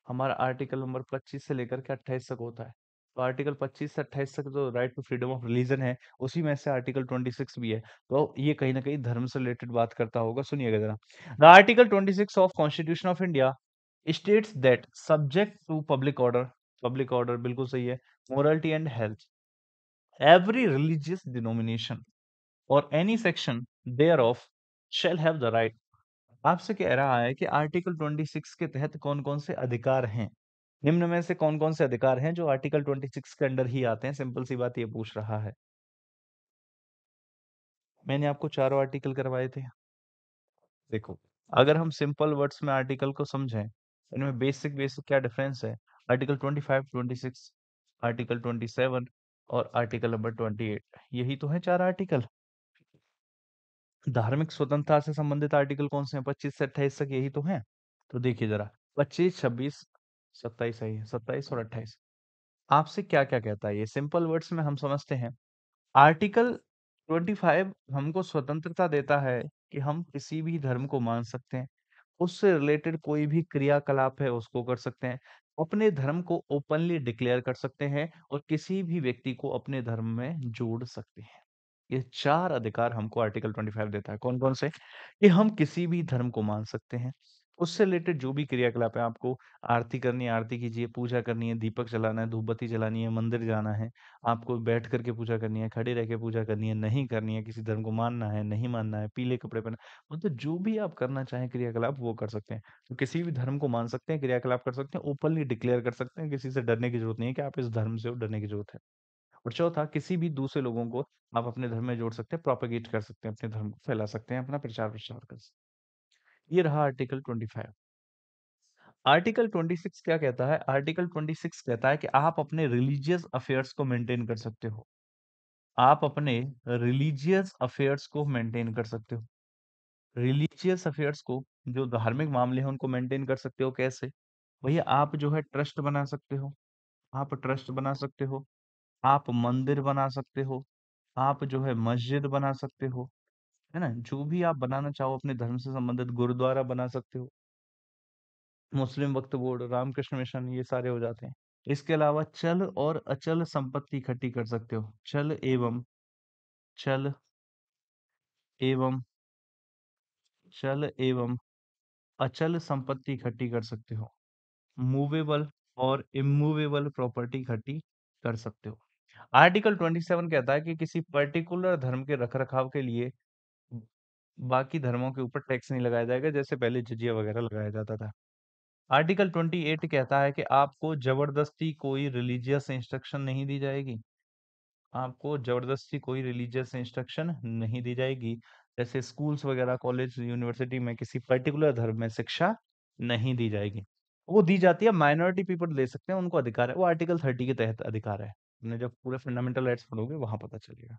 हमारा आर्टिकल नंबर 25 से लेकर के 28 तक होता है। तो आर्टिकल 25 से 28 तक जो right to freedom of religion है, उसी में से आर्टिकल 26 भी है। तो ये कहीं ना कहीं धर्म से रिलेटेड बात करता होगा, सुनिएगा जरा। The article 26 of constitution of India states that subject to public order बिल्कुल सही है, morality and health, every religious denomination or any section thereof shall have the right। आपसे कह रहा है कि आर्टिकल 26 के तहत कौन कौन से अधिकार हैं, निम्न में से कौन कौन से अधिकार हैं जो आर्टिकल 26 के अंडर ही आते हैं, सिंपल सी बात ये पूछ रहा है। मैंने आपको चारों आर्टिकल करवाए थे। देखो, अगर हम सिंपल वर्ड्स में आर्टिकल को समझें, इनमें बेसिक बेसिक क्या डिफरेंस है? आर्टिकल 25, 26, आर्टिकल 27, और आर्टिकल नंबर 28, यही तो है 4 आर्टिकल। धार्मिक स्वतंत्रता से संबंधित आर्टिकल कौन से हैं? 25 से 28 तक यही तो हैं। तो देखिए ज़रा 25, 26, 27 सही है, 27 और 28 आपसे क्या-क्या कहता है ये? सिंपल वर्ड्स में हम समझते हैं। आर्टिकल 25 हमको स्वतंत्रता देता है कि हम किसी भी धर्म को मान सकते हैं। उससे रिलेटेड कोई भी क्रियाकलाप है उसको कर सकते हैं। अपने धर्म को ओपनली डिक्लेयर कर सकते हैं और किसी भी व्यक्ति को अपने धर्म में जोड़ सकते हैं। ये 4 अधिकार हमको आर्टिकल 25 देता है। कौन-कौन से? कि हम किसी भी धर्म को मान सकते हैं। उससे रिलेटेड जो भी क्रियाकलाप है, आपको आरती करनी है, आरती कीजिए, पूजा करनी है, दीपक जलाना है, धूप-बत्ती जलानी है, मंदिर जाना है, आपको बैठ कर के पूजा करनी है, खड़े रह के पूजा करनी है, नहीं करनी है, किसी धर्म को मानना है, नहीं मानना है, पीले कपड़े पहनना मतलब जो भी आप करना चाहें क्रियाकलाप वो कर सकते हैं। तो किसी भी धर्म को मान सकते हैं, क्रियाकलाप कर सकते हैं, ओपनली डिक्लेयर कर सकते हैं, किसी से डरने की ज़रूरत नहीं है कि आप इस धर्म से हो, डरने की ज़रूरत है। और चौथा, किसी भी दूसरे लोगों को आप अपने धर्म में जोड़ सकते हैं, प्रोपेगेट कर सकते हैं, अपने धर्म को फैला सकते हैं, अपना प्रचार-प्रसार कर सकते हैं। ये रहा आर्टिकल 25। आर्टिकल 26 क्या कहता है? आर्टिकल 26 कहता है कि आप अपने रिलीजियस अफेयर्स को मेंटेन कर सकते हो। आप अपने रिलीजियस अफेयर्स को मेंटेन कर सकते हो। रिलीजियस अफेयर्स को जो धार्मिक मामले हैं उनको मेंटेन कर सकते हो कैसे? भैया आप जो है ट्रस्ट बना सकते हो। आप ट्रस्ट बना सकते हो। आप मंदिर बना सकते हो। आप जो है मस्जिद बना सकते हो। है ना? जो भी आप बनाना चाहो अपने धर्म से संबंधित गुरुद्वारा बना सकते हो। मुस्लिम वक्फ बोर्ड, रामकृष्ण मिशन ये सारे हो जाते हैं। इसके अलावा चल और अचल संपत्ति इकट्ठी कर सकते हो। चल एवं चल एवं अचल संपत्ति इकट्ठी कर सकते हो। मूवेबल और इमूवेबल प्रॉपर्टी इकट्ठी कर सकते हो। आर्टिकल 27 कहता है कि किसी पर्टिकुलर धर्म के रखरखाव के लिए बाकी धर्मों के ऊपर टैक्स नहीं लगाया जाएगा, जैसे पहले जजिया वगैरह लगाया जाता था। आर्टिकल 28 कहता है कि आपको जबरदस्ती कोई रिलीजियस इंस्ट्रक्शन नहीं दी जाएगी। आपको जबरदस्ती कोई रिलीजियस इंस्ट्रक्शन नहीं दी जाएगी। जैसे स्कूल्स वगैरह, कॉलेज, यूनिवर्सिटी में किसी पर्टिकुलर धर्म में शिक्षा नहीं दी जाएगी। वो दी जाती है, माइनॉरिटी पीपल ले सकते हैं, उनको अधिकार है। वो आर्टिकल 30 के तहत अधिकार है। आपने जब पूरे फंडामेंटल राइट्स पढ़ोगे वहाँ पता चलेगा।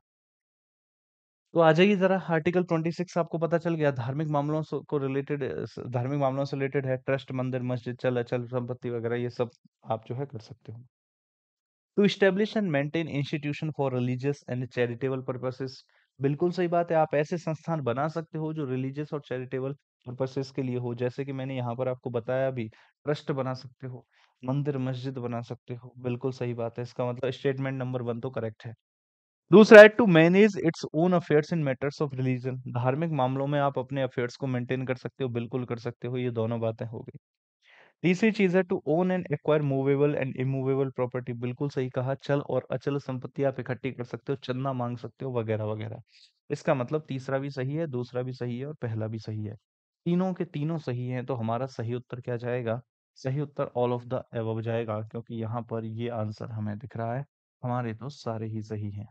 तो आ जाइए ज़रा आर्टिकल 26 आपको पता चल गया धार्मिक मामलों से को रिलेटेड धार्मिक मामलों से रिलेटेड है ट्रस्ट, मंदिर, मस्जिद, चल अचल संपत्ति वगैरह ये सब आप जो है कर सकते हो। To establish and maintain institution for religious and charitable purposes बिल्कुल सही बात है। आप ऐसे संस्थान बना सकते हो जो रिलीजियस और चैरिटेबल पर्पसेस के लिए हो, जैसे कि मैंने यहाँ पर आपको बताया भी। ट्रस्ट बना सकते हो, मंदिर मस्जिद बना सकते हो, बिल्कुल सही बात है। इसका मतलब स्टेटमेंट नंबर 1 तो करेक्ट है। दूसरा है to manage its own affairs in matters of religion. धार्मिक मामलों में आप अपने अफेयर्स को मेंटेन कर सकते हो, बिल्कुल कर सकते हो। ये दोनों बातें हो गई। तीसरी चीज है to own and acquire movable and immovable property. बिल्कुल सही कहा, चल और अचल संपत्ति आप इकट्ठी कर सकते हो, चंदा मांग सकते हो वगैरह वगैरह। इसका मतलब तीसरा भी सही है, दूसरा भी सही है और पहला भी सही है। तीनों के तीनों सही हैं, तो हमारा सही उत्तर क्या जाएगा? सही उत्तर ऑल ऑफ द अबव जाएगा, क्योंकि यहाँ पर ये आंसर हमें दिख रहा है। हमारे तो सारे ही सही हैं।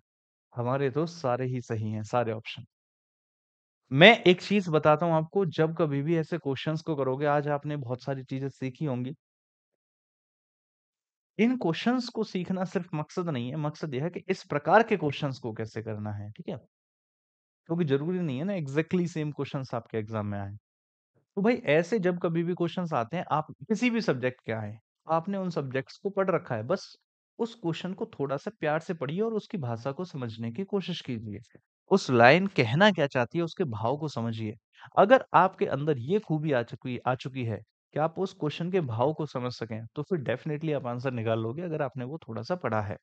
हमारे तो सारे ही सही हैं, सारे ऑप्शन। मैं एक चीज़ बताता हूँ आपको, जब कभी भी ऐसे क्वेश्चंस को करोगे, आज आपने बहुत सारी चीज़ें सीखी होंगी। इन क्वेश्चंस को सीखना सिर्फ मकसद नहीं है, मकसद ये है कि इस प्रकार के क्वेश्चंस को कैसे करना है, ठीक है? क्योंकि ज़रूरी नहीं है ना एग्ज़ैक्टली सेम क्वेश्चंस आपके एग्ज़ाम में आएँ। तो भाई ऐसे जब कभी भी क्वेश्चंस आते हैं, आप किसी भी सब्जेक्ट के आएँ, आपने उन सब्जेक्ट्स को पढ़ रखा है, बस उस क्वेश्चन को थोड़ा-सा प्यार से पढ़िए और उसकी भाषा को समझने की कोशिश कीजिए। उस लाइन कहना क्या चाहती है, उसके भाव को समझिए। अगर आपके अंदर ये खूबी आ चुकी है कि आप उस क्वेश्चन के भाव को समझ सकें, तो फिर डेफ़िनेटली आप आंसर निकाल लोगे अगर आपने वो थोड़ा-सा पढ़ा है।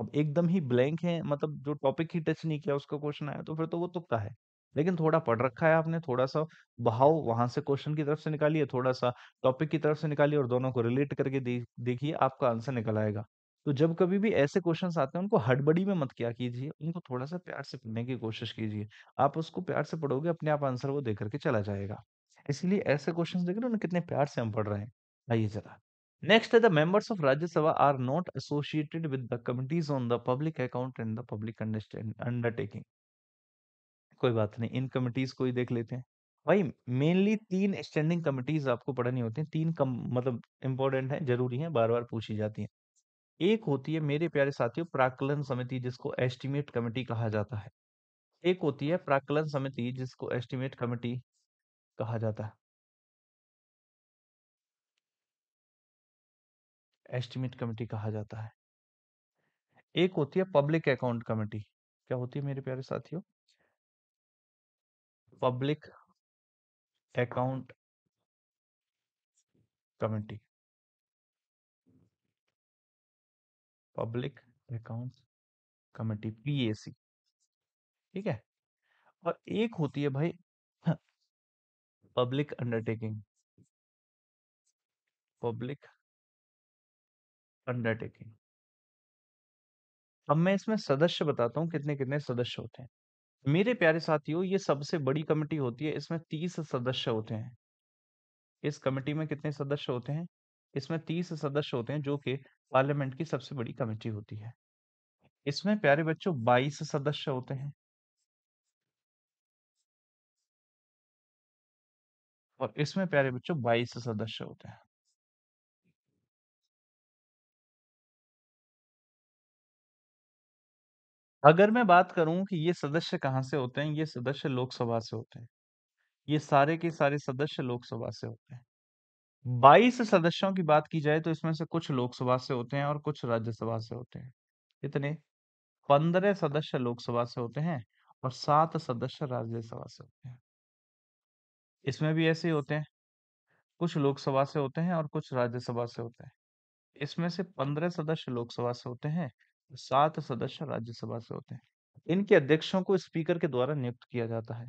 अब एकदम ही ब्लैंक है, मतलब जो टॉपिक ही टच नहीं किया उसका क्वेश्चन आया, तो फिर तो वो तुक्का है। लेकिन थोड़ा पढ़ रखा है आपने, थोड़ा-सा बहाव वहाँ से क्वेश्चन की तरफ से निकालिए, थोड़ा-सा टॉपिक की तरफ से निकालिए और दोनों को रिलेट करके देखिए आपका आंसर निकल आएगा। तो जब कभी भी ऐसे क्वेश्चन्स आते हैं उनको हड़बड़ी में मत किया कीजिए, उनको थोड़ा-सा प्यार से पढ़ने की कोशिश कीजिए। आप उसको प्यार से पढ़ोगे, अपने आप आंसर वो दे कर के चला जाएगा। इसीलिए ऐसे क्वेश्चन्स देख रहे हो ना कितने प्यार से हम पढ़ रहे हैं। आइए ज़रा Next, the members of Rajya Sabha are not associated with the committees on the public account and the public undertaking. कोई बात नहीं, इन कमिटीज को ही देख लेते हैं। भाई मेनली 3 स्टैंडिंग कमिटीज आपको पढ़नी होती हैं। 3 कम मतलब इम्पोर्टेंट हैं, जरूरी हैं, बार-बार पूछी जाती हैं। एक होती है मेरे प्यारे साथियों प्राक्कलन समिति, जिसको एस्टीमेट कमेटी कहा जाता है। एक होती है प्राक्कलन समिति, जिसको एस्टीमेट कमेटी कहा जाता है। एस्टीमेट कमेटी कहा जाता है। एक होती है पब्लिक अकाउंट कमेटी। क्या होती है मेरे प्यारे साथियों? Public account committee. Public account committee, PAC. ठीक है। और एक होती है भाई पब्लिक अंडरटेकिंग। Public undertaking. अब मैं इसमें सदस्य बताता हूँ कितने कितने सदस्य होते हैं। मेरे प्यारे साथियों, ये सबसे बड़ी कमेटी होती है, इसमें 30 सदस्य होते हैं। इस कमेटी में कितने सदस्य होते हैं? इसमें 30 सदस्य होते हैं, जो कि पार्लियामेंट की सबसे बड़ी कमेटी होती है। इसमें प्यारे बच्चों 22 सदस्य होते हैं। और इसमें प्यारे बच्चों 22 सदस्य होते हैं। अगर मैं बात करूं कि ये सदस्य कहाँ से होते हैं, ये सदस्य लोकसभा से होते हैं। ये सारे के सारे सदस्य लोकसभा से होते हैं। 22 सदस्यों की बात की जाए तो इसमें से कुछ लोकसभा से होते हैं और कुछ राज्यसभा से होते हैं। कितने? 15 सदस्य लोकसभा से होते हैं और 7 सदस्य राज्यसभा से होते हैं। इसमें भी ऐसे ही होते हैं, कुछ लोकसभा से होते हैं और कुछ राज्यसभा से होते हैं। इसमें से 15 सदस्य लोकसभा से होते हैं, 7 सदस्य राज्यसभा से होते हैं। इनके अध्यक्षों को स्पीकर के द्वारा नियुक्त किया जाता है।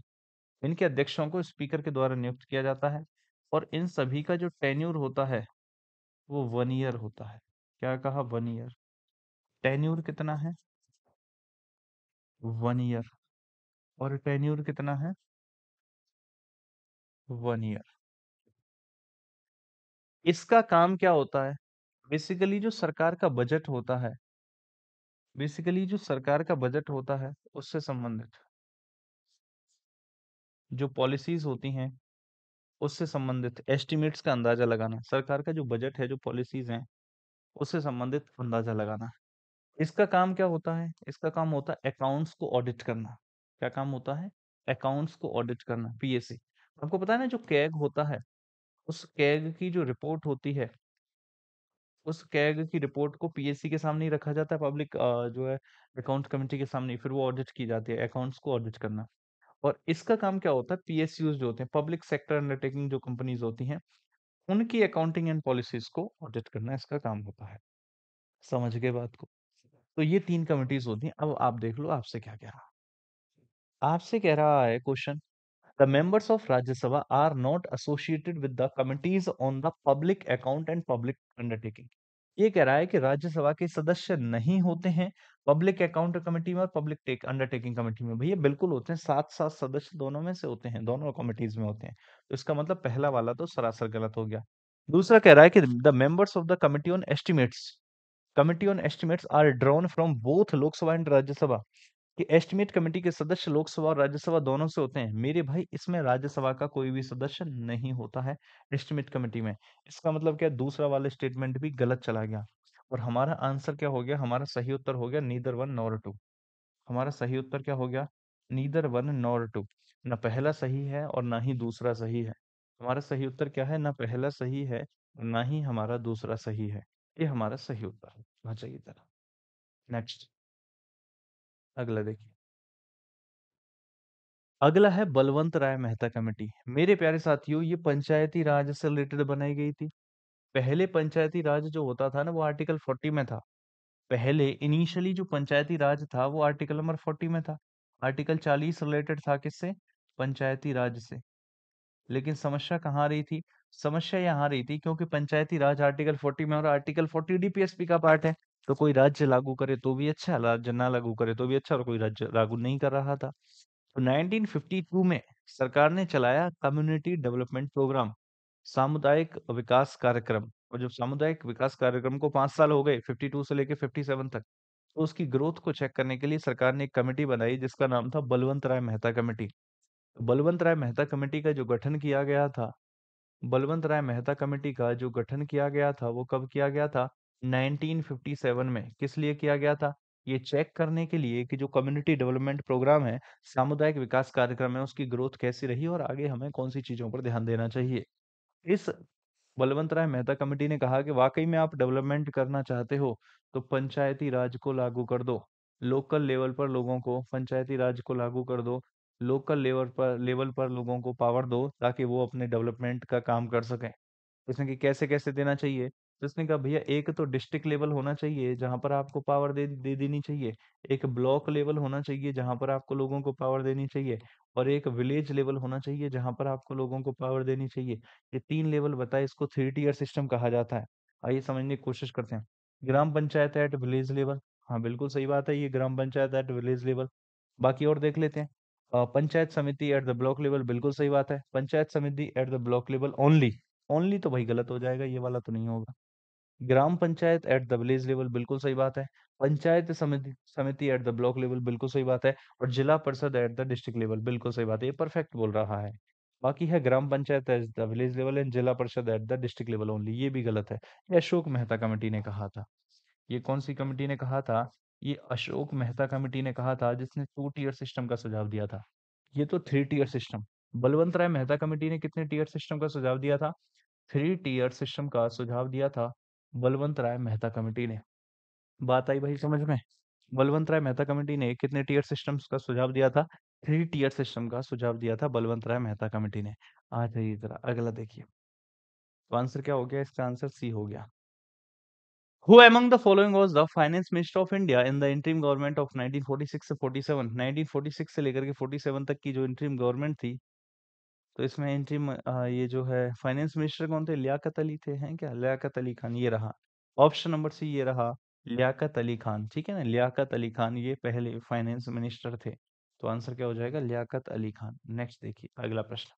इनके अध्यक्षों को स्पीकर के द्वारा नियुक्त किया जाता है। और इन सभी का जो टेन्यूर होता है वो 1 ईयर होता है। क्या कहा? 1 ईयर। टेन्यूर कितना है? 1 ईयर। और टेन्यूर कितना है? 1 ईयर। इसका काम क्या होता है? बेसिकली जो सरकार का बजट होता है, बेसिकली जो सरकार का बजट होता है उससे संबंधित जो पॉलिसीज होती हैं, उससे संबंधित एस्टिमेट्स का अंदाजा लगाना, सरकार का जो बजट है, जो पॉलिसीज हैं, उससे संबंधित अंदाजा लगाना। इसका काम क्या होता है? इसका काम होता है अकाउंट्स को ऑडिट करना। क्या काम होता है? अकाउंट्स को ऑडिट करना, पीएसी। आपको पता है ना, जो कैग होता है, उस कैग की जो रिपोर्ट होती है, उस कैग की रिपोर्ट को पीएससी के सामने ही रखा जाता है, पब्लिक जो है अकाउंट कमेटी के सामने ही, फिर वो ऑडिट की जाती है, अकाउंट्स को ऑडिट करना। और इसका काम क्या होता है? पीएसयूज जो होते हैं, पब्लिक सेक्टर अंडरटेकिंग जो कंपनीज होती हैं, उनकी अकाउंटिंग एंड पॉलिसीज को ऑडिट करना इसका काम होता है। समझ गए बात को? तो ये 3 कमिटीज होती हैं। अब आप देख लो आपसे क्या कह रहा। आपसे कह रहा है question, the members of Rajya Sabha are not associated with the committees on the public account and public undertaking. ये कह रहा है कि राज्यसभा के सदस्य नहीं होते हैं पब्लिक अकाउंट कमेटी में और पब्लिक टेक अंडरटेकिंग कमेटी में। भैया बिल्कुल होते हैं, 7-7 सदस्य दोनों में से होते हैं, दोनों कमिटीज में होते हैं। तो इसका मतलब पहला वाला तो सरासर गलत हो गया। दूसरा कह रहा है कि the members of the committee on estimates, committee on estimates are drawn from both Lok Sabha and Rajya Sabha. कि एस्टिमेट कमेटी के सदस्य लोकसभा और राज्यसभा दोनों से होते हैं। मेरे भाई इसमें राज्यसभा का कोई भी सदस्य नहीं होता है एस्टिमेट कमेटी में। इसका मतलब क्या? दूसरा वाला स्टेटमेंट भी गलत चला गया। और हमारा आंसर क्या हो गया? हमारा सही उत्तर हो गया नीदर वन नॉर टू। हमारा सही उत्तर क्या हो गया? Neither one nor two. ना पहला सही है और ना ही दूसरा सही है। हमारा सही उत्तर क्या है? ना पहला सही है और ना ही हमारा दूसरा सही है। ये हमारा सही उत्तर है। होना चाहिए तरह। नेक्स्ट, अगला देखिए। अगला है बलवंत राय मेहता कमेटी। मेरे प्यारे साथियों, ये पंचायती राज से रिलेटेड बनाई गई थी। पहले पंचायती राज जो होता था ना, वो आर्टिकल 40 में था। पहले इनिशियली जो पंचायती राज था वो आर्टिकल नंबर 40 में था। आर्टिकल 40 रिलेटेड था किससे? पंचायती राज से। लेकिन समस्या कहाँ आ रही थी? समस्या यहाँ आ रही थी क्योंकि पंचायती राज आर्टिकल 40 में और आर्टिकल 40 डीपीएसपी का पार्ट है। तो कोई राज्य लागू करे तो भी अच्छा, राज्य ना लागू करे तो भी अच्छा, और कोई राज्य लागू नहीं कर रहा था। तो 1952 में सरकार ने चलाया कम्युनिटी डेवलपमेंट प्रोग्राम, सामुदायिक विकास कार्यक्रम। और जब सामुदायिक विकास कार्यक्रम को 5 साल हो गए, 52 से लेके 57 तक, तो उसकी ग्रोथ को चेक करने के लिए सरकार ने एक कमेटी बनाई जिसका नाम था बलवंत राय मेहता कमेटी। बलवंत राय मेहता कमेटी का जो गठन किया गया था, बलवंत राय मेहता कमेटी का जो गठन किया गया था वो कब किया गया था? 1957 में किस लिए किया गया था? ये चेक करने के लिए कि जो कम्युनिटी डेवलपमेंट प्रोग्राम है, सामुदायिक विकास कार्यक्रम है, उसकी ग्रोथ कैसी रही और आगे हमें कौन-सी चीज़ों पर ध्यान देना चाहिए। इस बलवंत राय मेहता कमेटी ने कहा कि वाकई में आप डेवलपमेंट करना चाहते हो तो पंचायती राज को लागू कर दो। लोकल लेवल पर लोगों को पंचायती राज को लागू कर दो। लोकल लेवल पर लोगों को पावर दो ताकि वो अपने डेवलपमेंट का काम कर सकें। उसने कि कैसे-कैसे देना चाहिए? तो उसने कहा भैया एक तो डिस्ट्रिक्ट लेवल होना चाहिए जहाँ पर आपको पावर दे दे देनी चाहिए। एक ब्लॉक लेवल होना चाहिए जहाँ पर आपको लोगों को पावर देनी चाहिए और एक विलेज लेवल होना चाहिए जहाँ पर आपको लोगों को पावर देनी चाहिए। ये 3 लेवल बताए, इसको 3 टियर सिस्टम कहा जाता है। आइए समझने की कोशिश करते हैं। ग्राम पंचायत एट विलेज लेवल, हाँ बिल्कुल सही बात है, ये ग्राम पंचायत एट विलेज लेवल। बाकी और देख लेते हैं। पंचायत समिति एट द ब्लॉक लेवल, बिल्कुल सही बात है। पंचायत समिति at the block level only, only तो भाई गलत हो जाएगा, ये वाला तो नहीं होगा। Gram panchayat at the village level, बिल्कुल सही बात है। पंचायत समिति समिति एट द ब्लॉक लेवल, बिल्कुल सही बात है। और जिला parishad at the district level, बिल्कुल सही बात है, ये परफेक्ट बोल रहा है। बाकी है gram panchayat at the village level and zila parishad at the district level only, ये भी गलत है। ये अशोक मेहता कमेटी ने कहा था। ये कौन सी कमेटी ने कहा था? ये अशोक मेहता कमेटी ने कहा था, जिसने 2 टियर सिस्टम का सुझाव दिया था। ये तो 3 टियर सिस्टम। बलवंत राय मेहता कमेटी ने कितने टियर सिस्टम का सुझाव दिया था? 3 टियर सिस्टम का सुझाव दिया था बलवंत राय मेहता कमेटी ने। बात आई भाई समझ में? बलवंत राय मेहता कमेटी ने कितने टियर सिस्टम्स का सुझाव दिया था? 3 टियर सिस्टम का सुझाव दिया था बलवंत राय मेहता कमेटी ने। आ जाइए जरा अगला देखिए। तो आंसर क्या हो गया? इसका आंसर सी हो गया। Who among the following was the finance minister of India in the interim government of 1946 से 47? 1946 से लेकर के 47 तक की जो इंटरिम गवर्नमेंट थी, तो इसमें इंटरिम ये जो है फाइनेंस मिनिस्टर कौन थे? लियाकत अली थे, हैं क्या? लियाकत अली खान, ये रहा। ऑप्शन नंबर सी ये रहा, लियाकत अली खान, ठीक है ना? लियाकत अली खान ये पहले फाइनेंस मिनिस्टर थे। तो आंसर क्या हो जाएगा? लियाकत अली खान। नेक्स्ट देखिए अगला प्रश्न।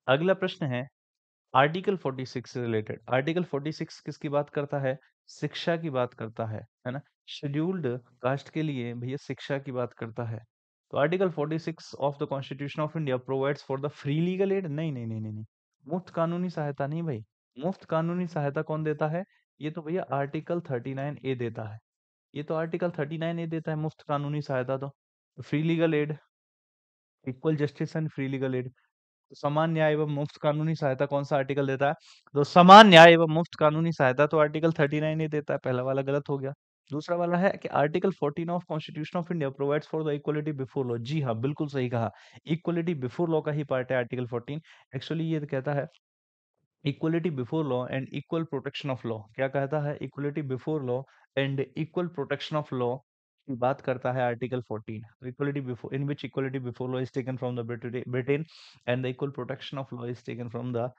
अगला प्रश्न है आर्टिकल 46 से रिलेटेड। आर्टिकल 46 किसकी बात करता है? शिक्षा की बात करता है ना? शेड्यूल्ड कास्ट के लिए भैया शिक्षा की बात करता है। तो article 46 of the constitution of India provides for the free legal aid, नहीं नहीं नहीं नहीं नहीं, मुफ्त कानूनी सहायता नहीं भाई। मुफ्त कानूनी सहायता कौन देता है? ये तो भैया आर्टिकल 39 ए देता है। ये तो आर्टिकल 39 ए देता है मुफ्त कानूनी सहायता। तो free legal aid, equal justice and free legal aid, तो समान न्याय एवं मुफ्त कानूनी सहायता कौन सा आर्टिकल देता है? तो समान न्याय एवं मुफ्त कानूनी सहायता तो आर्टिकल 39 ही देता है। पहला वाला गलत हो गया। दूसरा वाला है कि article 14 of constitution of India provides for the equality before law, जी हाँ बिल्कुल सही कहा। इक्वलिटी बिफोर लॉ का ही पार्ट है आर्टिकल 14। एक्चुअली ये कहता है equality before law and equal protection of law. क्या कहता है? Equality before law and equal protection of law की बात करता है article 14। Equality before, in which equality before law is taken from the Britain and the equal protection of law is taken from the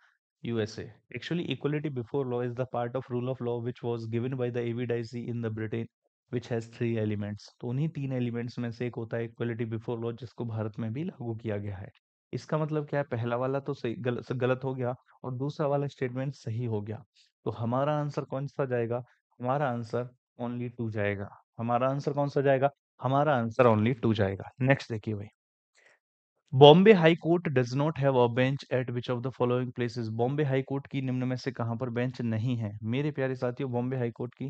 USA. Actually, equality before law is the part of rule of law which was given by the AVDIC in the Britain, which has 3 elements. तो उन्हीं 3 एलिमेंट्स में से एक होता है इक्वलिटी बिफोर लॉ, जिसको भारत में भी लागू किया गया है। इसका मतलब क्या है? पहला वाला तो सही गलत हो गया और दूसरा वाला स्टेटमेंट सही हो गया। तो हमारा आंसर कौन सा जाएगा? हमारा आंसर ओनली 2 जाएगा। हमारा आंसर कौन सा जाएगा? हमारा आंसर ओनली 2 जाएगा। नेक्स्ट देखिए भाई। Bombay high court does not have a bench eight which of the following places? Bombay high court की निम्न में से कहां पर बेंच नहीं है? मेरे प्यारे साथियों, बॉम्बे हाई कोर्ट की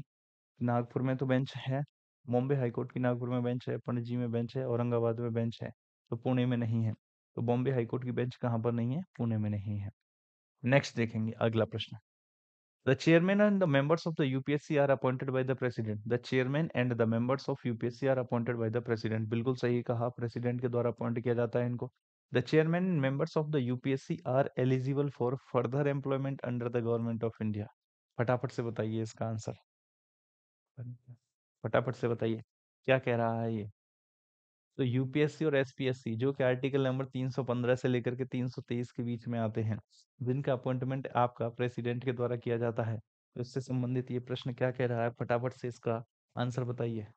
नागपुर में तो बेंच है। बॉम्बे हाई कोर्ट की नागपुर में बेंच है, पणजी में बेंच है, औरंगाबाद में बेंच है, तो पुणे में नहीं है। तो बॉम्बे हाई कोर्ट की बेंच कहां पर नहीं है? पुणे में नहीं है। नेक्स्ट देखेंगे अगला प्रश्न। The chairman and the members of the UPSC are appointed by the president. The chairman and the members of UPSC are appointed by the president. बिल्कुल सही कहा, प्रेसिडेंट के द्वारा अपॉइंट किया जाता है इनको। The chairman and members of the UPSC are eligible for further employment under the government of India. फटाफट से बताइए इसका आंसर। फटाफट से बताइए क्या कह रहा है ये? तो यूपीएससी और एसपीएससी जो कि आर्टिकल नंबर 315 से लेकर के 323 के बीच में आते हैं, जिनका अपॉइंटमेंट आपका प्रेसिडेंट के द्वारा किया जाता है, तो इससे संबंधित ये प्रश्न क्या कह रहा है? फटाफट से इसका आंसर बताइए।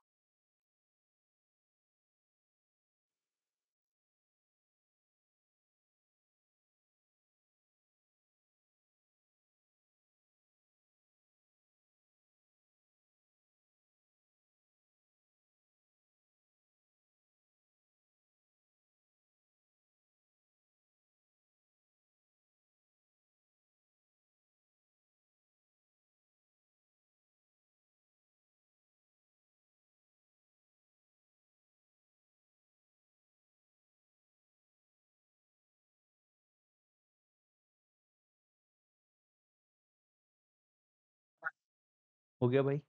हो गया भाई?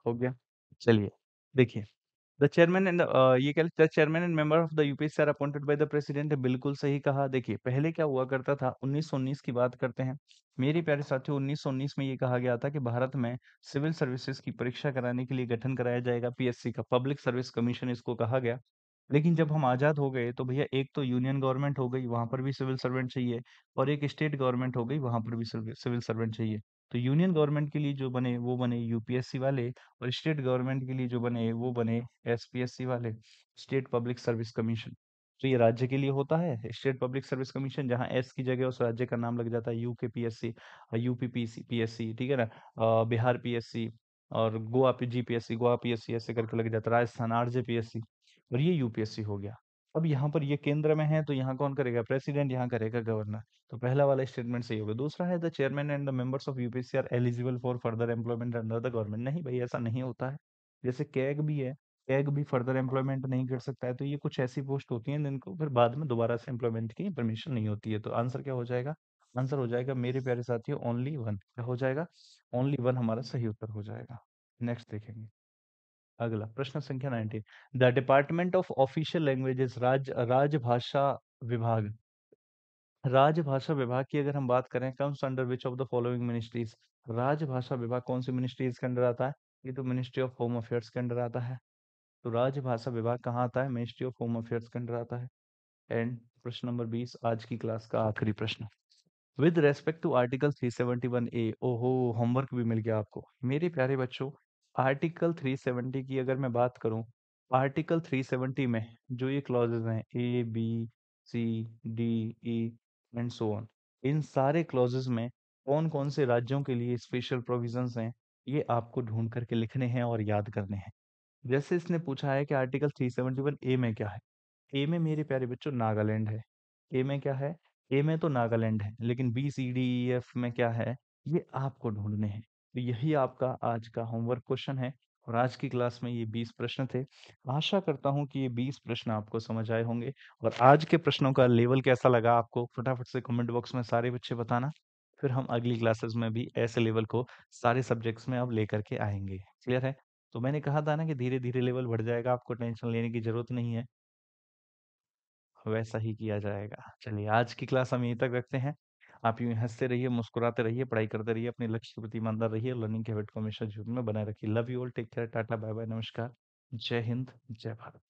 हो गया? चलिए, देखिए द चेयरमैन एंड ये कह the chairman and member of the UPSC are appointed by the president बिल्कुल सही कहा। देखिए, पहले क्या हुआ करता था 1919 की बात करते हैं। मेरे प्यारे साथियों 1919 में ये कहा गया था कि भारत में सिविल सर्विसेज की परीक्षा कराने के लिए गठन कराया जाएगा पीएससी का, पब्लिक सर्विस कमीशन इसको कहा गया। लेकिन जब हम आज़ाद हो गए तो भैया एक तो यूनियन गवर्नमेंट हो गई, वहाँ पर भी सिविल सर्वेंट चाहिए और एक स्टेट गवर्नमेंट हो गई, वहाँ पर भी सिविल सर्वेंट चाहिए। तो यूनियन गवर्नमेंट के लिए जो बने वो बने यूपीएससी वाले और स्टेट गवर्नमेंट के लिए जो बने वो बने एसपीएससी वाले, स्टेट पब्लिक सर्विस कमीशन। तो ये राज्य के लिए होता है स्टेट पब्लिक सर्विस कमीशन, जहाँ एस की जगह उस राज्य का नाम लग जाता है, यूके पीएससी, यूपी पीएससी, ठीक है ना, बिहार पीएससी और गोवा जीपीएससी, गोवा पीएससी ऐसे करके लग जाता है, राजस्थान आरजे पीएससी और ये यूपीएससी हो गया। अब यहाँ पर ये केंद्र में है तो यहाँ कौन करेगा? प्रेसिडेंट, यहाँ करेगा गवर्नर। तो पहला वाला स्टेटमेंट सही होगा। दूसरा है the chairman and the members of UPSC are eligible for further employment under the government. नहीं भाई, ऐसा नहीं होता है। जैसे कैग भी है, कैग भी फर्दर एम्प्लॉयमेंट नहीं कर सकता है। तो ये कुछ ऐसी पोस्ट होती हैं जिनको फिर बाद में दोबारा से एम्प्लॉयमेंट की परमिशन नहीं होती है। तो आंसर क्या हो जाएगा? आंसर हो जाएगा मेरे प्यारे साथियों ओनली वन। क्या हो जाएगा? ओनली वन हमारा सही उत्तर हो जाएगा। नेक्स्ट देखेंगे। अगला प्रश्न संख्या 19। The department of official languages राजभाषा विभाग, राजभाषा विभाग की अगर हम बात करें, comes under which of the following ministries. राजभाषा विभाग कौन सी मिनिस्ट्रीज के अंडर आता है? ये तो मिनिस्ट्री ऑफ होम अफेयर्स के अंडर आता है। तो राजभाषा विभाग कहाँ आता है? मिनिस्ट्री ऑफ होम अफेयर्स के अंडर आता है। एंड प्रश्न नंबर 20 आज की क्लास का आखिरी प्रश्न। विद रेस्पेक्ट टू आर्टिकल 371 ए, ओहो होमवर्क भी मिल गया आपको मेरे प्यारे बच्चों। आर्टिकल 370 की अगर मैं बात करूं, आर्टिकल 370 में जो ये क्लॉजेज हैं A B C D E and so on, इन सारे क्लॉजेज में कौन कौन से राज्यों के लिए स्पेशल प्रोविजंस हैं, ये आपको ढूंढ करके लिखने हैं और याद करने हैं। जैसे इसने पूछा है कि आर्टिकल 371 ए में क्या है। ए में मेरे प्यारे बच्चों नागालैंड है। ए में क्या है? ए में तो नागालैंड है, लेकिन B C D E F में क्या है? ये आपको ढूंढने हैं। तो यही आपका आज का होमवर्क क्वेश्चन है और आज की क्लास में ये 20 प्रश्न थे। आशा करता हूँ कि ये 20 प्रश्न आपको समझ आए होंगे और आज के प्रश्नों का लेवल कैसा लगा आपको फटाफट से कमेंट बॉक्स में सारे बच्चे बताना। फिर हम अगली क्लासेस में भी ऐसे लेवल को सारे सब्जेक्ट्स में अब लेकर के आएंगे। क्लियर है? तो मैंने कहा था ना कि धीरे-धीरे लेवल बढ़ जाएगा, आपको टेंशन लेने की ज़रूरत नहीं है, वैसा ही किया जाएगा। चलिए आज की क्लास हम यहीं तक रखते हैं। आप यूँ हँसते रहिए, मुस्कुराते रहिए, पढ़ाई करते रहिए, अपने लक्ष्य के प्रति ईमानदार रहिए, लर्निंग की हैबिट को हमेशा जीवन में बनाए रखिए। Love you all, take care, tata, bye bye, नमस्कार। जय हिंद, जय भारत।